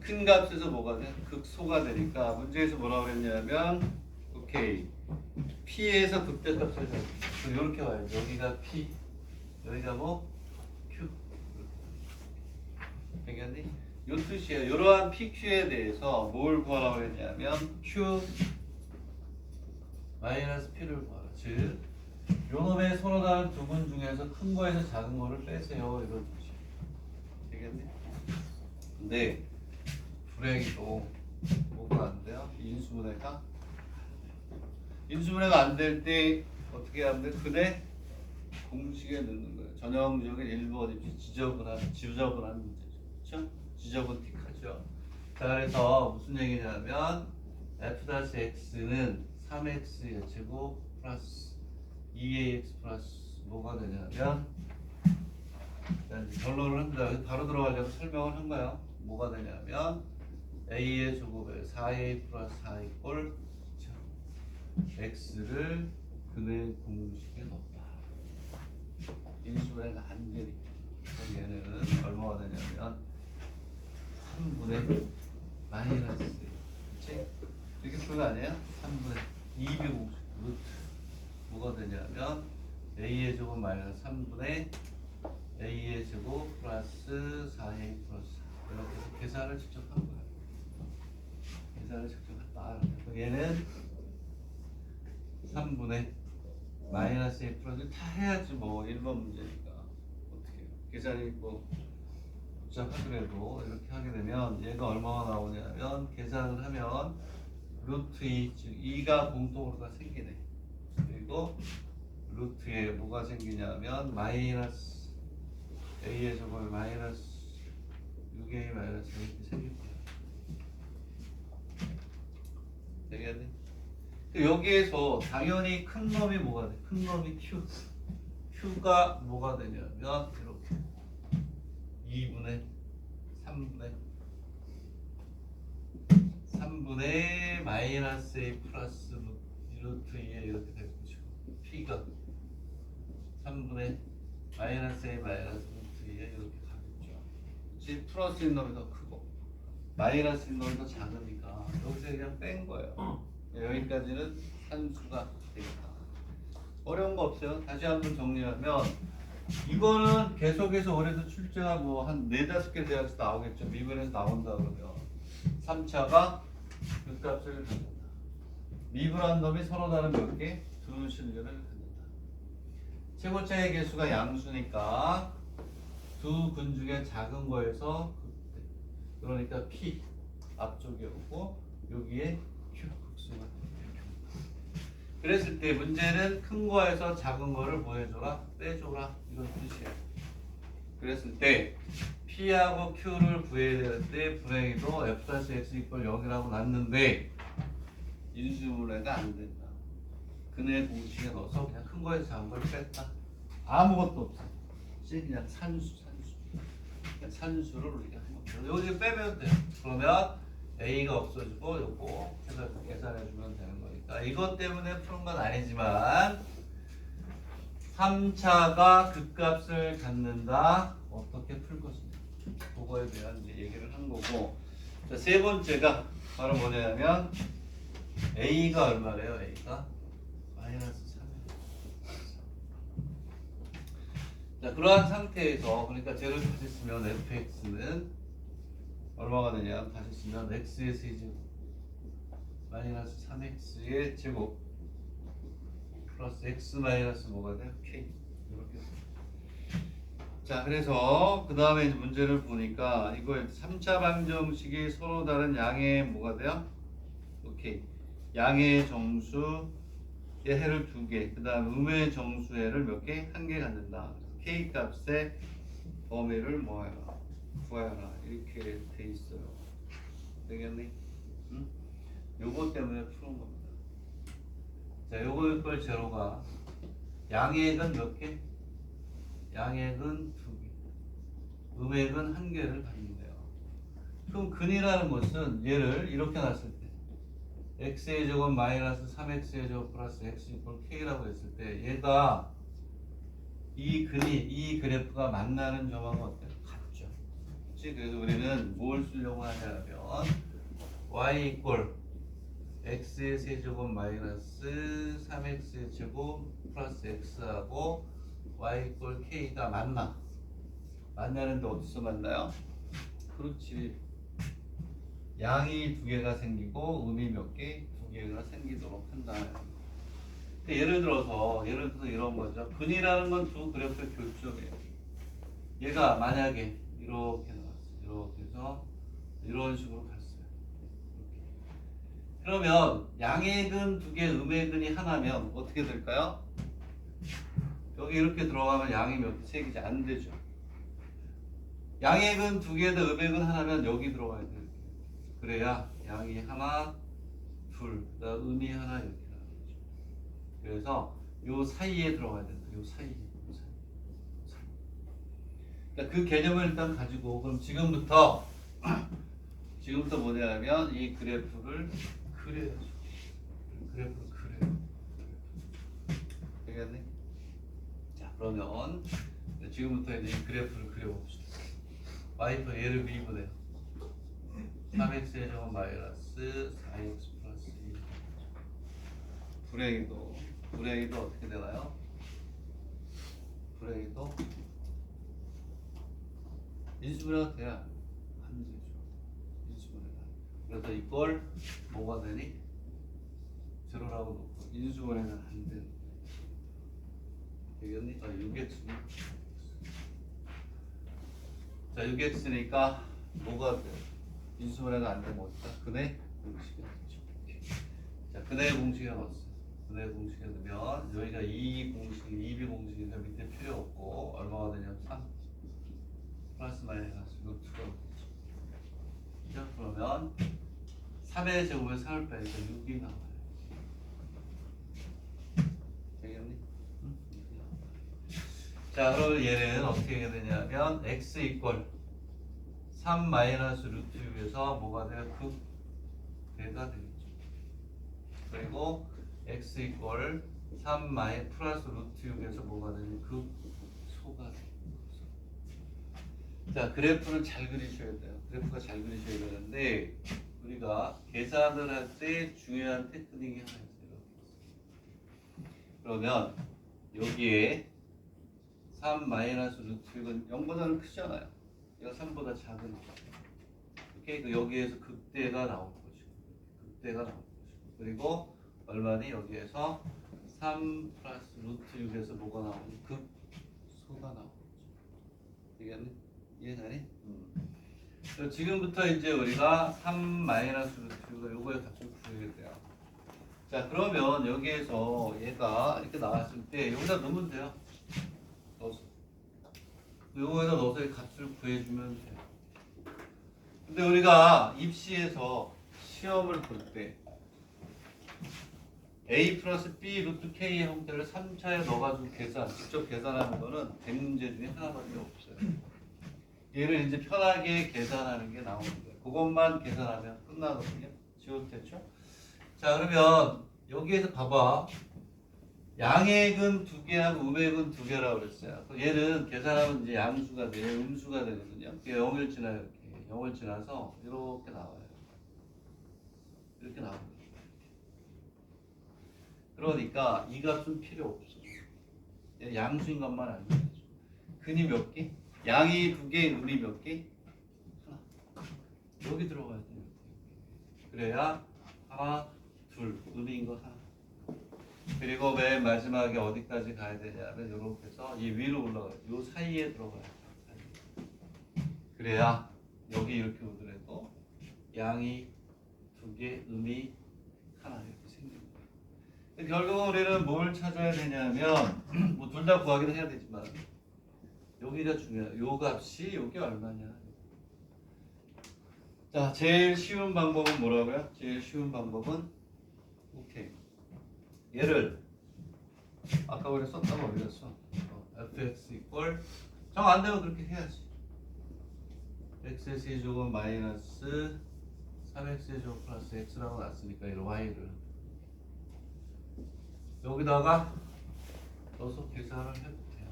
큰 값에서 뭐가 돼? 극소가 되니까 문제에서 뭐라고 그랬냐면 오케이 P에서 극대값을 이렇게 와야죠. 여기가 P, 여기가 Q. 되겠니? 요 뜻이에요. 이러한 PQ에 대해서 뭘 구하라고 그랬냐면 Q 마이너스 P를 구하라. 즉 요놈의 서로 다른 두 분 중에서 큰 거에서 작은 거를 빼세요. 이런 뜻이에요. 되겠니? 근데 불행히도 뭐가 안 돼요? 인수분해가 안 될 때 어떻게 하면 돼? 그대 공식에 넣는 거예요. 전형적인 일본 입시 지저분한 문제죠. 그렇죠? 지저분 틱하죠. 자, 그래서 무슨 얘기냐면 f-x는 3x의 제곱 플러스 2ax 플러스 뭐가 되냐면 결론을 한다. 바로 들어가려고 설명을 한 거예요. 뭐가 되냐면 a의 제곱에 4a 플러스 4 이꼴 x를 근의 공식에 넣었다. 인수분해가 안 되니까. 얘는 얼마가 되냐면 3분의 마이너스 그치? 이렇게 풀거 아니에요? 3분의 200 공식 루트 뭐가 되냐면 a의 제곱 마이너스 3분의 a의 제곱 플러스 4a 플러스 이렇게 해서 계산을 직접 한 거예요. 계산을 직접 했다. 얘는 3분의 마이너스 a 플러스 다 해야지 1번 문제니까 어떻게 해요? 계산이 복잡하더라도 이렇게 하게 되면 얘가 얼마가 나오냐면 계산을 하면 루트 2, 즉 2가 공통으로 다 생기네. 그리고 루트에 뭐가 생기냐면 마이너스 a의 제곱이 마이너스 6a 마이너스 이렇게 생길 거예요. 되겠니? 여기에서 당연히 큰 놈이 뭐가 돼? 큰 놈이 q. q가 뭐가 되냐면 이렇게 2분의 3분의 마이너스 a 플러스 루트 2에 이렇게 될 것이고 p가 3분의 마이너스 a 마이너스 루트 2에 이렇게 가겠죠. 즉 플러스인 놈이 더 크고 마이너스인 놈이 더 작으니까 여기서 그냥 뺀 거예요. 여기까지는 산수가 되겠다. 어려운 거 없어요. 다시 한번 정리하면 이거는 계속해서 올해도 출제가 뭐 한 4-5개 대학에서 나오겠죠. 미분에서 나온다 그러면 3차가 그 값을 갖는다. 미분한 놈이 서로 다른 몇 개? 두 실근을 갖는다. 최고차의 개수가 양수니까 두 근 중에 작은 거에서 그러니까 P 앞쪽에 오고 여기에 Q 극수가 그랬을 때 문제는 큰 거에서 작은 거를 뭐 해줘라? 빼줘라 이런 뜻이에요. 그랬을 때 P하고 Q를 구해야 될 때 불행히도 F-X 이퀄 0이라고 놨는데 인수분해가 안 된다. 근의 공식에 넣어서 그냥 큰 거에서 작은 걸 뺐다. 아무것도 없어. 그냥 그냥 산수를 우리가 한 거죠. 여기 빼면 돼요. 그러면 A가 없어지고 요거 해서 계산해주면 되는 거니까 이것 때문에 푸는 건 아니지만 3차가 극값을 갖는다. 어떻게 풀 것이냐 그거에 대한 이제 얘기를 한 거고 자, 세 번째가 바로 뭐냐면 A가 얼마래요? A가 마이너스 3이에요. 자, 그러한 상태에서 그러니까 쟤를 다시 쓰면 fx는 얼마가 되냐? 다시 쓰면 x의 세제곱 마이너스 3x의 제곱 플러스 x 마이너스 뭐가 돼요? k 이렇게. 자, 그래서 그 다음에 문제를 보니까 이거 3차 방정식이 서로 다른 양의 뭐가 돼요? 오케이. 양의 정수의 해를 2개, 그 다음 음의 정수의 해를 몇 개? 1개 갖는다. k 값의 범위를 뭐해라? 구하여라. 이렇게 돼 있어요. 되겠니? 응? 요거 때문에 푸는 겁니다. 자, 요거일 걸 제로가 양액은 몇 개? 양액은 2개, 음액은 1개를 갖는데요. 그럼 근이라는 것은 얘를 이렇게 놨을 때 x의 제곱 마이너스 3x의 제곱 플러스 x 이퀄 k라고 했을 때 얘가 이 근이 이 그래프가 만나는 점하고 어때요? 같죠. 그렇지? 그래서 우리는 뭘 쓰려고 하냐면 y 이퀄 x의 세제곱 마이너스 3x의 제곱 플러스 x하고 y 이퀄 k가 만나는데 어디서 만나요? 그렇지. 양이 2개가 생기고 음이 몇 개? 2개가 생기도록 한다. 예를 들어서 이런 거죠. 근이라는 건 두 그래프의 교점이에요. 얘가 만약에 이렇게 나왔어요. 이렇게 해서 이런 식으로 갔어요. 이렇게. 그러면 양액은 2개, 음액은이 하나면 어떻게 될까요? 여기 이렇게 들어가면 양이 몇 개? 3개지 안 되죠. 양액은 2개다, 음액은 하나면 여기 들어가야 돼요. 그래야 양이 하나, 둘, 그다음 음이 하나 이렇게 나오죠. 그래서 요 사이에 들어가야 된다. 요 사이에. 그러니까 그 개념을 일단 가지고 그럼 지금부터 뭐냐면 이 그래프를 그려야죠. 그래프를 그려요. 되겠니? 자, 그러면 지금부터 이제 이 그래프를 그려봅시다. y표 얘를 미분해요. 3x의 제곱 마이너스 4x 플러스 2. 불행히도 어떻게 되나요? 불행히도 인수분해가 돼야 안 되죠. 인수분해가. 그래서 이걸 뭐가 되니? 제로라고 놓고 인수분해가 안 되는. 되겠니? 6x니? 자, 6x니까 뭐가 돼요? 인수분해가 안 되면 어디다? 근의 공식에 넣죠. 자, 근의 공식에 넣었어요. 분해 공식에 넣으면 여기가 2 공식, 2b 공식이니까 밑에 필요 없고 얼마가 되냐면 3 플러스 마이너스 루트가 되죠. 그죠? 그러면 3의 제곱에 3을 빼니까 6이 나와요. 되겠니? 응? 자, 그럼 얘는 어떻게 해야 되냐면 x 이퀄 3 마이너스 루트 6에서 뭐가 돼요? 극대가 되겠죠. 그리고 x 이퀄 3 마이 플러스 루트 6에서 뭐가 되니? 극소가 돼요. 자, 그래프는 잘 그리셔야 돼요. 그래프가 잘 그리셔야 되는데 우리가 계산을 할 때 중요한 테크닉이 하나 있어요. 그러면 여기에 3 마이너스 루트 6은 0보다는 크잖아요. 얘가 3보다 작은 거. 오케이? 여기에서 극대가 나올 것이고 극대가 나올 것이고 그리고 얼마니? 여기에서 3 플러스 루트 6에서 뭐가 나오니? 극소가 나오는 거죠. 되겠니? 이해되니? 지금부터 이제 우리가 3 마이너스 루트 6을 요거의 값을 구해야 돼요. 자, 그러면 여기에서 얘가 이렇게 나왔을 때 여기다 넣으면 돼요. 넣어서. 요거에다 넣어서 이 값을 구해주면 돼요. 근데 우리가 입시에서 시험을 볼 때 a 플러스 b 루트 k의 형태를 3차에 넣어가지고 직접 계산하는 거는 대문제 중에 하나밖에 없어요. 얘를 이제 편하게 계산하는 게 나오는 거예요. 그것만 계산하면 끝나거든요. 지워졌죠? 자, 그러면 여기에서 봐봐. 양액은 2개하고 음액은 2개라고 그랬어요. 얘는 계산하면 이제 양수가 돼요. 음수가 되거든요. 0을 지나요. 이렇게 0을 지나서 이렇게 나와요. 이렇게 나옵니다. 그러니까 이 값은 필요 없어요. 양수인 것만 알면 되죠. 근이 몇 개? 양이 2개, 음이 몇 개? 하나. 여기 들어가야 돼요. 그래야 하나, 둘, 음인 거 하나. 그리고 맨 마지막에 어디까지 가야 되냐면 이렇게 해서 이 위로 올라가요. 요 사이에 들어가요. 그래야 여기 이렇게 오더라도 양이 2개, 음이 하나 이렇게 생깁니다. 결국 우리는 뭘 찾아야 되냐면 뭐 둘 다 구하기도 해야 되지만 여기가 중요해요. 요 값이 여기 얼마냐. 자, 제일 쉬운 방법은 뭐라고요? 제일 쉬운 방법은 오케이. 얘를 아까 우리 썼다고 어디갔어? fx 이퀄 정 안 되면 그렇게 해야지. x의 세제곱은 마이너스 3x의 제곱 플러스 x라고 놨으니까 이 y를 여기다가 넣어서 계산을 해도 돼요.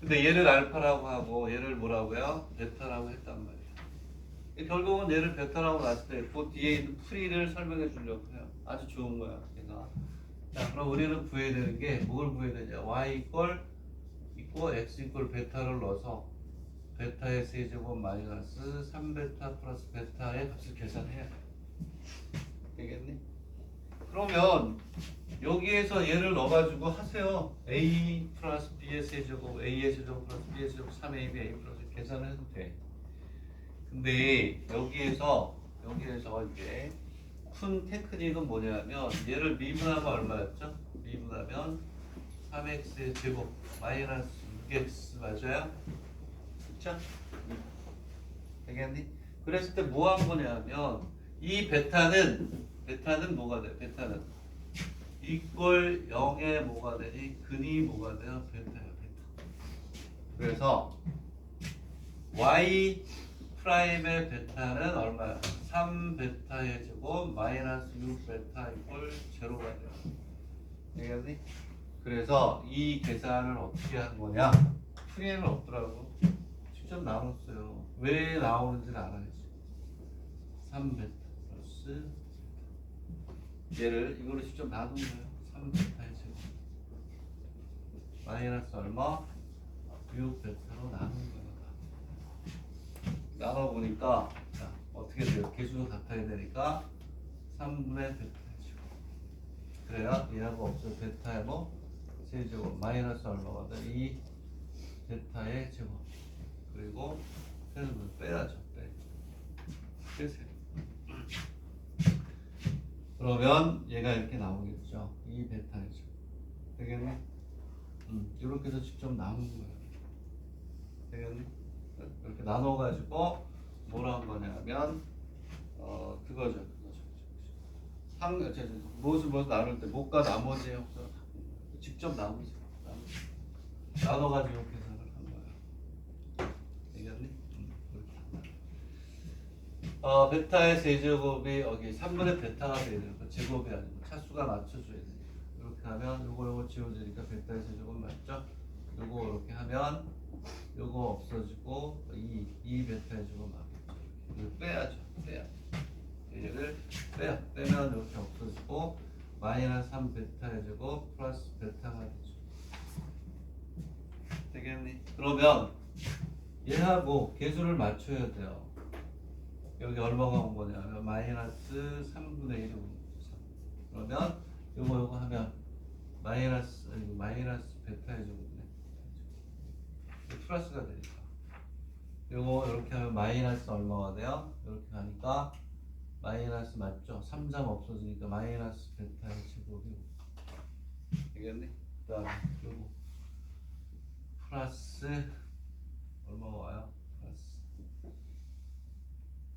근데 얘를 알파라고 하고 얘를 뭐라고요? 베타라고 했단 말이에요. 결국은 얘를 베타라고 놨을 때 그 뒤에 있는 풀이를 설명해 주려고 해요. 아주 좋은 거야, 얘가. 자, 그럼 우리는 구해야 되는 게 뭘 구해야 되냐? y 이퀄 x 이퀄 베타를 넣어서 베타의 세제곱 마이너스 3베타 플러스 베타의 값을 계산해야 돼. 되겠니? 그러면 여기에서 얘를 넣어가지고 하세요. a 플러스 b의 세제곱, a의 세제곱 플러스 b의 세제곱 3ab a 플러스 계산을 해도 돼. 근데 여기에서 이제 큰 테크닉은 뭐냐면 얘를 미분하면 얼마였죠? 미분하면 3x의 제곱 마이너스 6x 맞아요? 그쵸? 되겠니? 그랬을 때 뭐 한 거냐면 이 베타는 뭐가 돼? 베타는 이퀄 0에 뭐가 되니? 근이 뭐가 돼요? 베타야, 베타. 그래서 y 프라임의 베타는 얼마야? 3베타의 제곱 마이너스 6베타 이퀄 제로가 돼요. 되겠니? 그래서 이 계산을 어떻게 한 거냐? 풀이에는 없더라고. 직접 나눴어요. 왜 나오는지는 알아야지. 3베타 플러스 얘를 이걸로 직접 나눈 거예요. 3베타의 제곱 마이너스 얼마? 6베타로 나눈 거예요. 나눠보니까 자, 어떻게 돼요? 개수가 같아야 되니까 3분의 베타의 제곱. 그래야 얘하고 없어요. 베타의 뭐? 세제곱 마이너스 얼마가 돼? 2 베타의 제곱. 그리고 세제곱 빼야죠. 빼세요. 그러면 얘가 이렇게 나오겠죠. 이 베타이죠. 되겠니? 이렇게 해서 직접 나누는 거예요. 되겠니? 이렇게 나눠가지고 뭐라 한 거냐면 그거죠. 무엇을 나눌 때 못과 나머지의 합성을 직접 나누죠. 나눠가지고 계산을 한 거예요. 되겠니? 베타의 세제곱이 여기 3분의 베타가 돼야 되는 거 제곱이 아니고 차수가 맞춰줘야 돼. 이렇게 하면 요거 지워지니까 베타의 세제곱 맞죠? 요거 이렇게 하면 요거 없어지고 이 베타의 제곱 맞겠죠. 이걸 빼야죠. 얘를 빼면 이렇게 없어지고 마이너스 3 베타의 제곱 플러스 베타가 되죠. 되겠니? 그러면 얘하고 계수를 맞춰야 돼요. 여기 얼마가 온 거냐면 마이너스 3분의 1이 온 거죠. 그러면 요거 하면 마이너스 베타의 제곱이네. 플러스가 되니까 요거 이렇게 하면 마이너스 얼마가 돼요? 이렇게 하니까 마이너스 맞죠? 3, 3 없어지니까 마이너스 베타의 제곱이 되겠네? 그 다음에 요거 플러스 얼마가 와요?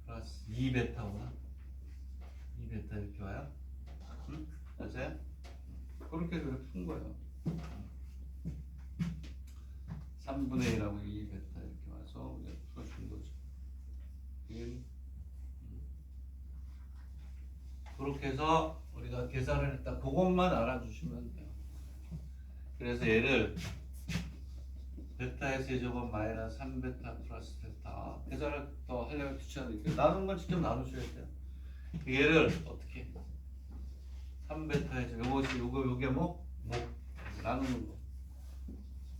플러스 2베타구나. 2베타 이렇게 와요? 응? 맞아요? 그렇게 푼 거예요. 3분의 1하고 2베타 이렇게 와서 우리가 풀어준 거죠. 그렇게 해서 우리가 계산을 했다. 그것만 알아주시면 돼요. 그래서 얘를 베타의 세제곱 마이너스 3베타 플러스 베타 계산을 더 하려면 귀찮으니까 나누는 건 직접 나누셔야 돼요. 얘를 어떻게 3베타의 제곱 요게 뭐 나누는 거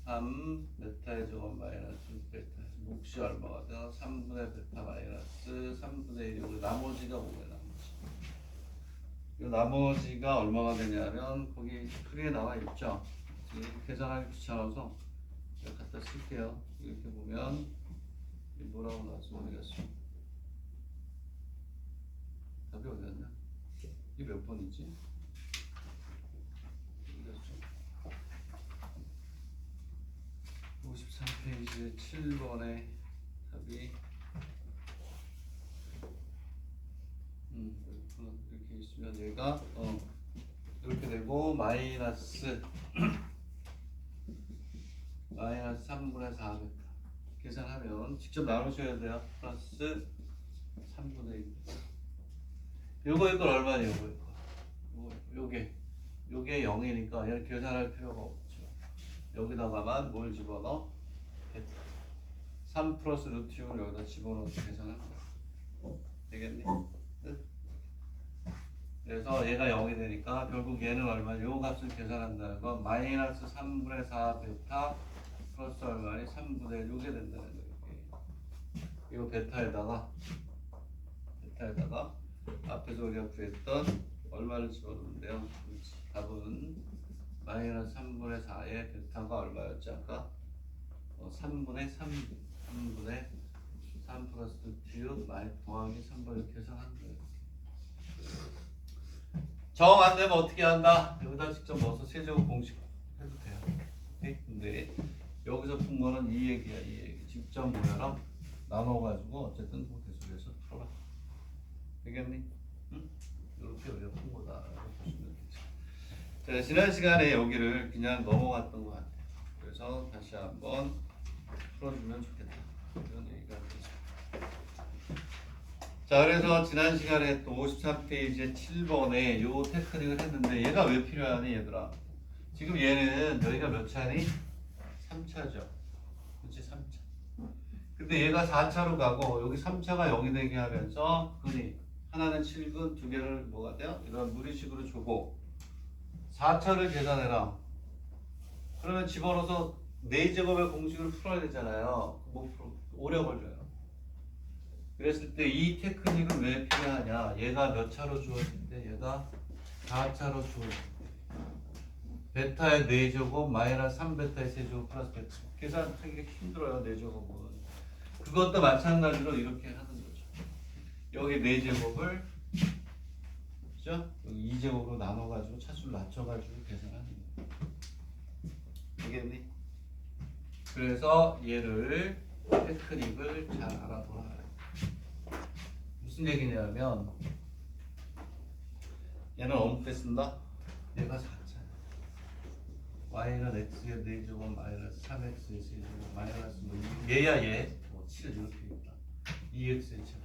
3베타의 제곱 마이너스 베타 몫이 얼마가 돼요? 3분의 베타 마이너스 3분의 1이고 나머지가 뭐예요? 나머지가 얼마가 되냐면 거기 크게 나와 있죠. 계산하기 귀찮아서 제가 갖다 쓸게요. 이렇게 보면 뭐라고 나왔지 모르겠어. 답이 어디였냐? 이게 몇 번이지? 모르겠어. 53페이지 7번에 답이 이렇게 있으면 얘가 이렇게 되고 마이너스 3분의 4 베타 계산하면 직접 나누셔야 돼요. 플러스 3분의 1 요거의 건 얼마냐 요게 0이니까 얘를 계산할 필요가 없죠. 여기다가만 뭘 집어넣어? 3 플러스 루트 6을 여기다 집어넣어서 계산하는 거야. 되겠니? 그래서 얘가 0이 되니까 결국 얘는 얼마냐? 요 값을 계산한다는 건 마이너스 3분의 4 베타 플러스 얼마니? 3분의 6이 된다는 거예요. 이거 베타에다가 앞에서 우리가 구했던 얼마를 집어넣으면 돼요? 답은 마이너스 3분의 4의 베타가 얼마였지 아까? 3분의 3 플러스 6 더하기 3분의 6 계산한 거예요. 정 안 되면 어떻게 한다? 여기다 직접 넣어서 세제곱 공식 해도 돼요. 근데 여기서 푼 거는 이 얘기야, 이 얘기. 직접 모여라 나눠가지고 어쨌든 그 대소에서 풀어라. 되겠니? 응? 이렇게 우리가 푼 거다. 보시면 되죠. 자, 지난 시간에 여기를 그냥 넘어갔던 것 같아요. 그래서 다시 한번 풀어주면 좋겠다. 이런 얘기가 되죠. 자, 그래서 지난 시간에 또 53페이지 7번에 요 테크닉을 했는데 얘가 왜 필요하니 얘들아? 지금 얘는 여기가 몇 차니? 3차죠. 그렇지? 3차. 근데 얘가 4차로 가고 여기 3차가 0이 되게 하면서 근이 하나는 7근 두 개를 뭐가 돼요? 이런 무리식으로 주고 4차를 계산해라. 그러면 집어넣어서 4제곱의 공식을 풀어야 되잖아요. 못 풀어. 오래 걸려요. 그랬을 때 이 테크닉은 왜 필요하냐? 얘가 몇 차로 주어질 때 얘가 4차로 주어질 때 베타의 4제곱 마이너스 3베타의 세제곱 플러스 베타 계산하기가 힘들어요. 4제곱은 그것도 마찬가지로 이렇게 하는 거죠. 여기 4제곱을 그죠? 여기 2제곱으로 나눠가지고 차수를 낮춰가지고 계산하는 거예요. 알겠니? 그래서 얘를 테크닉을 잘 알아보라. 무슨 얘기냐면 얘는 어느 때 쓴다? 얘가 4차야. y는 x의 4제곱 마이너스 3x의 세제곱 마이너스 뭐 얘야 얘. 7 이렇게 있다. 2x의 제곱.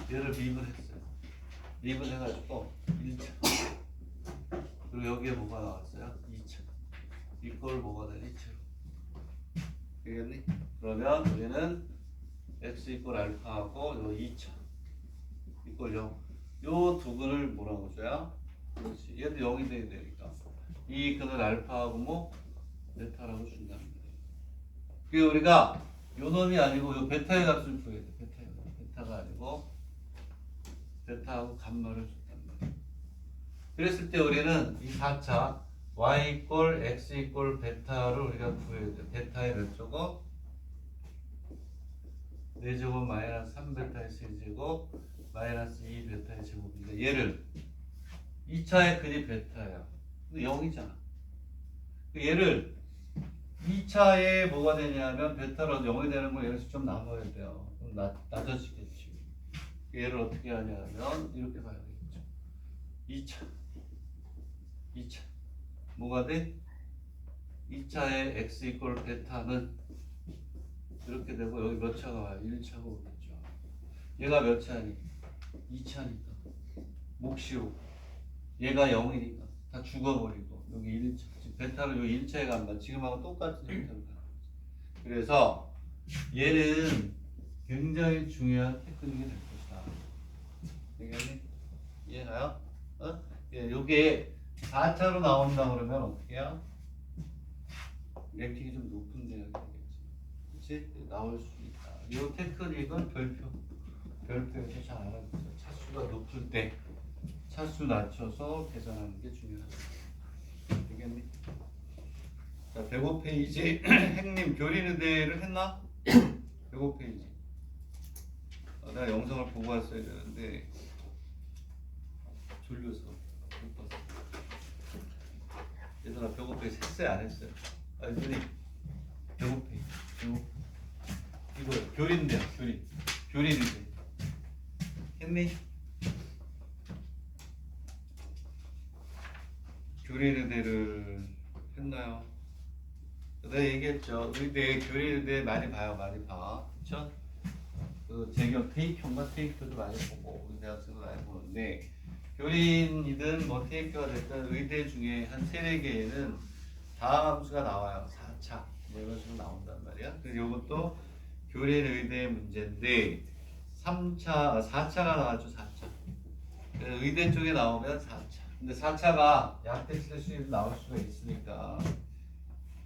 얘를 미분했어요. 미분해가지고 1차. 그리고 여기에 뭐가 나왔어요? 2차. 이걸 뭐가 되니? 2차로. 되겠니? 그러면 우리는 x 이꼴 알파하고 요 2차 이꼴 0. 요 두 근을 뭐라고 줘야? 그렇지. 얘도 0이 돼야 되니까. 이 근을 알파하고 뭐? 베타라고 준다는 거예요. 그게 우리가 요 놈이 아니고 요 베타의 값을 구해야 돼. 베타가 아니고 베타하고 값말을 줬단 말이에요. 그랬을 때 우리는 이 4차 y 이꼴 x 이꼴 베타를 우리가 구해야 돼. 베타의 몇 제곱? 4제곱 마이너스 3베타의 세제곱 마이너스 2베타의 제곱인데 얘를 2차의 근이 베타야. 근데 0이잖아. 얘를 2차에 뭐가 되냐면 베타로 0이 되는 걸 얘를 좀 나눠야 돼요. 그럼 낮아지겠지. 얘를 어떻게 하냐면 이렇게 봐야 되겠죠. 2차 뭐가 돼? 2차의 x 이꼴 베타는 이렇게 되고 여기 몇 차가 와요? 1차가 오겠죠. 얘가 몇 차니? 2차니까 몫이고 얘가 0이니까 다 죽어버리고 여기 1차 베타를 요 1차에 간다. 지금하고 똑같은 형태로 가는 거지. 그래서 얘는 굉장히 중요한 테크닉이 될 것이다. 되겠니? 이해가요? 어? 예, 요게 4차로 나온다 그러면 어떻게 해요? 랭킹이 좀 높은 데가 되겠지. 그치? 나올 수 있다. 요 테크닉은 별표에서 잘 알아보세요. 차수가 높을 때 차수 낮춰서 계산하는 게 중요하다. 되겠니? 자, 105페이지 행님 교리 의대를 했나? 105페이지. 내가 영상을 보고 왔어야 되는데 졸려서 못 봤어. 얘들아 105페이지 했어요 안 했어요? 아니 눈이 105페이지 이거 교리인데요. 교리 의대 했니? 교리 의대를 했나요? 내가 얘기했죠. 의대, 교리 의대 많이 봐요. 많이 봐. 그쵸? 그 재경 테이표인가 테이표도 많이 보고 의대 학생도 많이 보는데 교리인이든 뭐 테이표가 됐든 의대 중에 한 3-4개에는 다음 함수가 나와요. 4차 이런 식으로 나온단 말이야. 그래서 이것도 교리인 의대 문제인데 4차가 나왔죠. 4차. 그래서 의대 쪽에 나오면 4차. 근데 4차가 약대치대 수입 나올 수가 있으니까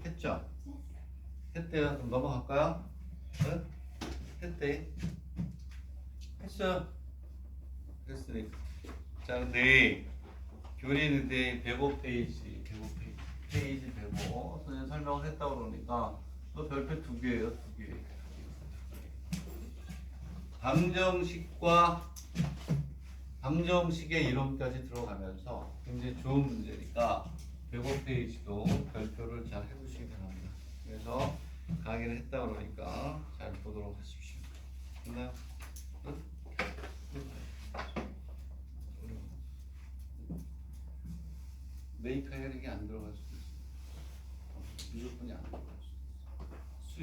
했죠? 했대요. 그럼 넘어갈까요? 네? 했대. 했어요. 했으니까. 자, 근데 교리인데 105페이지 105 선생님 설명을 했다고 그러니까 너 별표 2개예요. 2개. 방정식의 이론까지 들어가면서 굉장히 좋은 문제니까 105페이지도 별표를 잘 해두시기 바랍니다. 그래서 강의를 했다 그러니까 잘 보도록 하십시오. 됐나요? 메이커에 이게 안 들어갈 수도 있어. 무조건이 안 들어갈 수도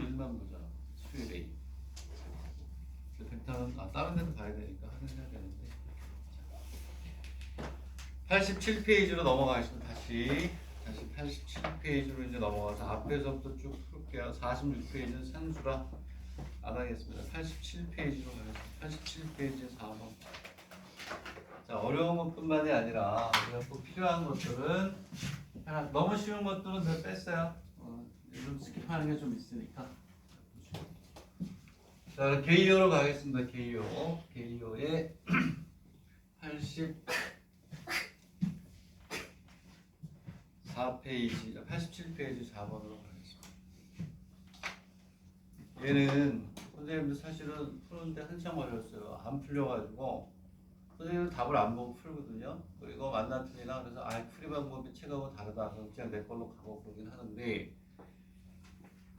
있어. 수1만 보자. 수의 레이. 벡터는 다른 데도 가야 되니까 하는 해야 되는데. 87페이지로 넘어가겠습니다. 다시 87페이지로 이제 넘어가서 앞에서부터 쭉 풀게요. 46페이지는 산수라 안 하겠습니다. 87페이지로 가겠습니다. 87페이지 4번. 자, 어려운 것뿐만이 아니라 우리가 꼭 필요한 것들은 너무 쉬운 것들은 다 뺐어요. 좀 스킵하는 게 좀 있으니까. 자, 개요로 가겠습니다. 개요에 84페이지, 87페이지 4번으로 가겠습니다. 얘는 선생님들 사실은 푸는데 한참 걸렸어요. 안 풀려가지고 선생님은 답을 안 보고 풀거든요. 이거 맞나 틀리나 그래서 풀이 방법이 책하고 다르다. 그럼 그냥 내 걸로 가고 그러긴 하는데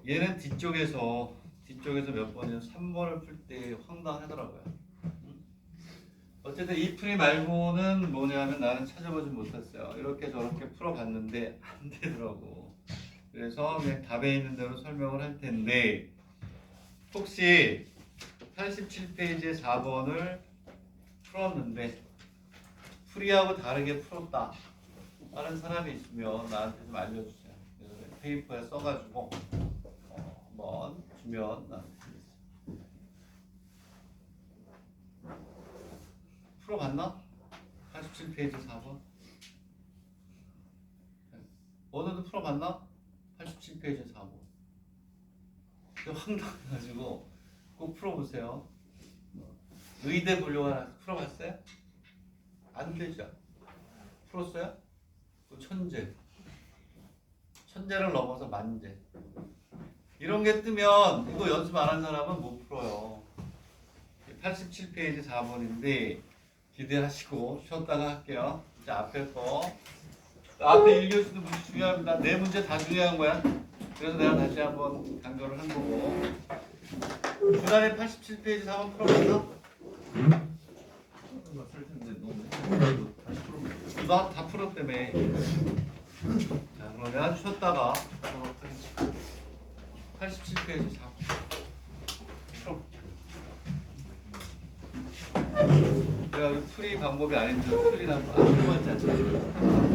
얘는 뒤쪽에서 몇 번이요? 3번을 풀 때 황당하더라고요. 어쨌든 이 풀이 말고는 뭐냐면 나는 찾아보지 못했어요. 이렇게 저렇게 풀어봤는데 안 되더라고. 그래서 그냥 답에 있는 대로 설명을 할 텐데 혹시 87페이지의 4번을 풀었는데 풀이하고 다르게 풀었다 하는 사람이 있으면 나한테 좀 알려주세요. 그래서 페이퍼에 써가지고 한번 주면 나한테 되겠어요. 풀어봤나? 87페이지 4번 오늘도 풀어봤나? 87페이지 4번 황당해가지고 꼭 풀어보세요. 의대 분류가 풀어봤어요? 안 되죠. 풀었어요? 그 천재를 넘어서 만재 이런 게 뜨면 이거 연습 안 한 사람은 못 풀어요. 87페이지 4번인데 기대하시고 쉬었다가 할게요. 자, 앞에 앞에 1교시도 문제 중요합니다. 네 문제 다 중요한 거야. 그래서 내가 다시 한번 강조를 한 거고. 주단에 87페이지 4번 풀어봤나? 다 풀었다며. 자, 그러면 쉬었다가 87페이지 4번 내가 풀이 방법이 아닌데 풀이라고 안 풀어봤지 않습니까?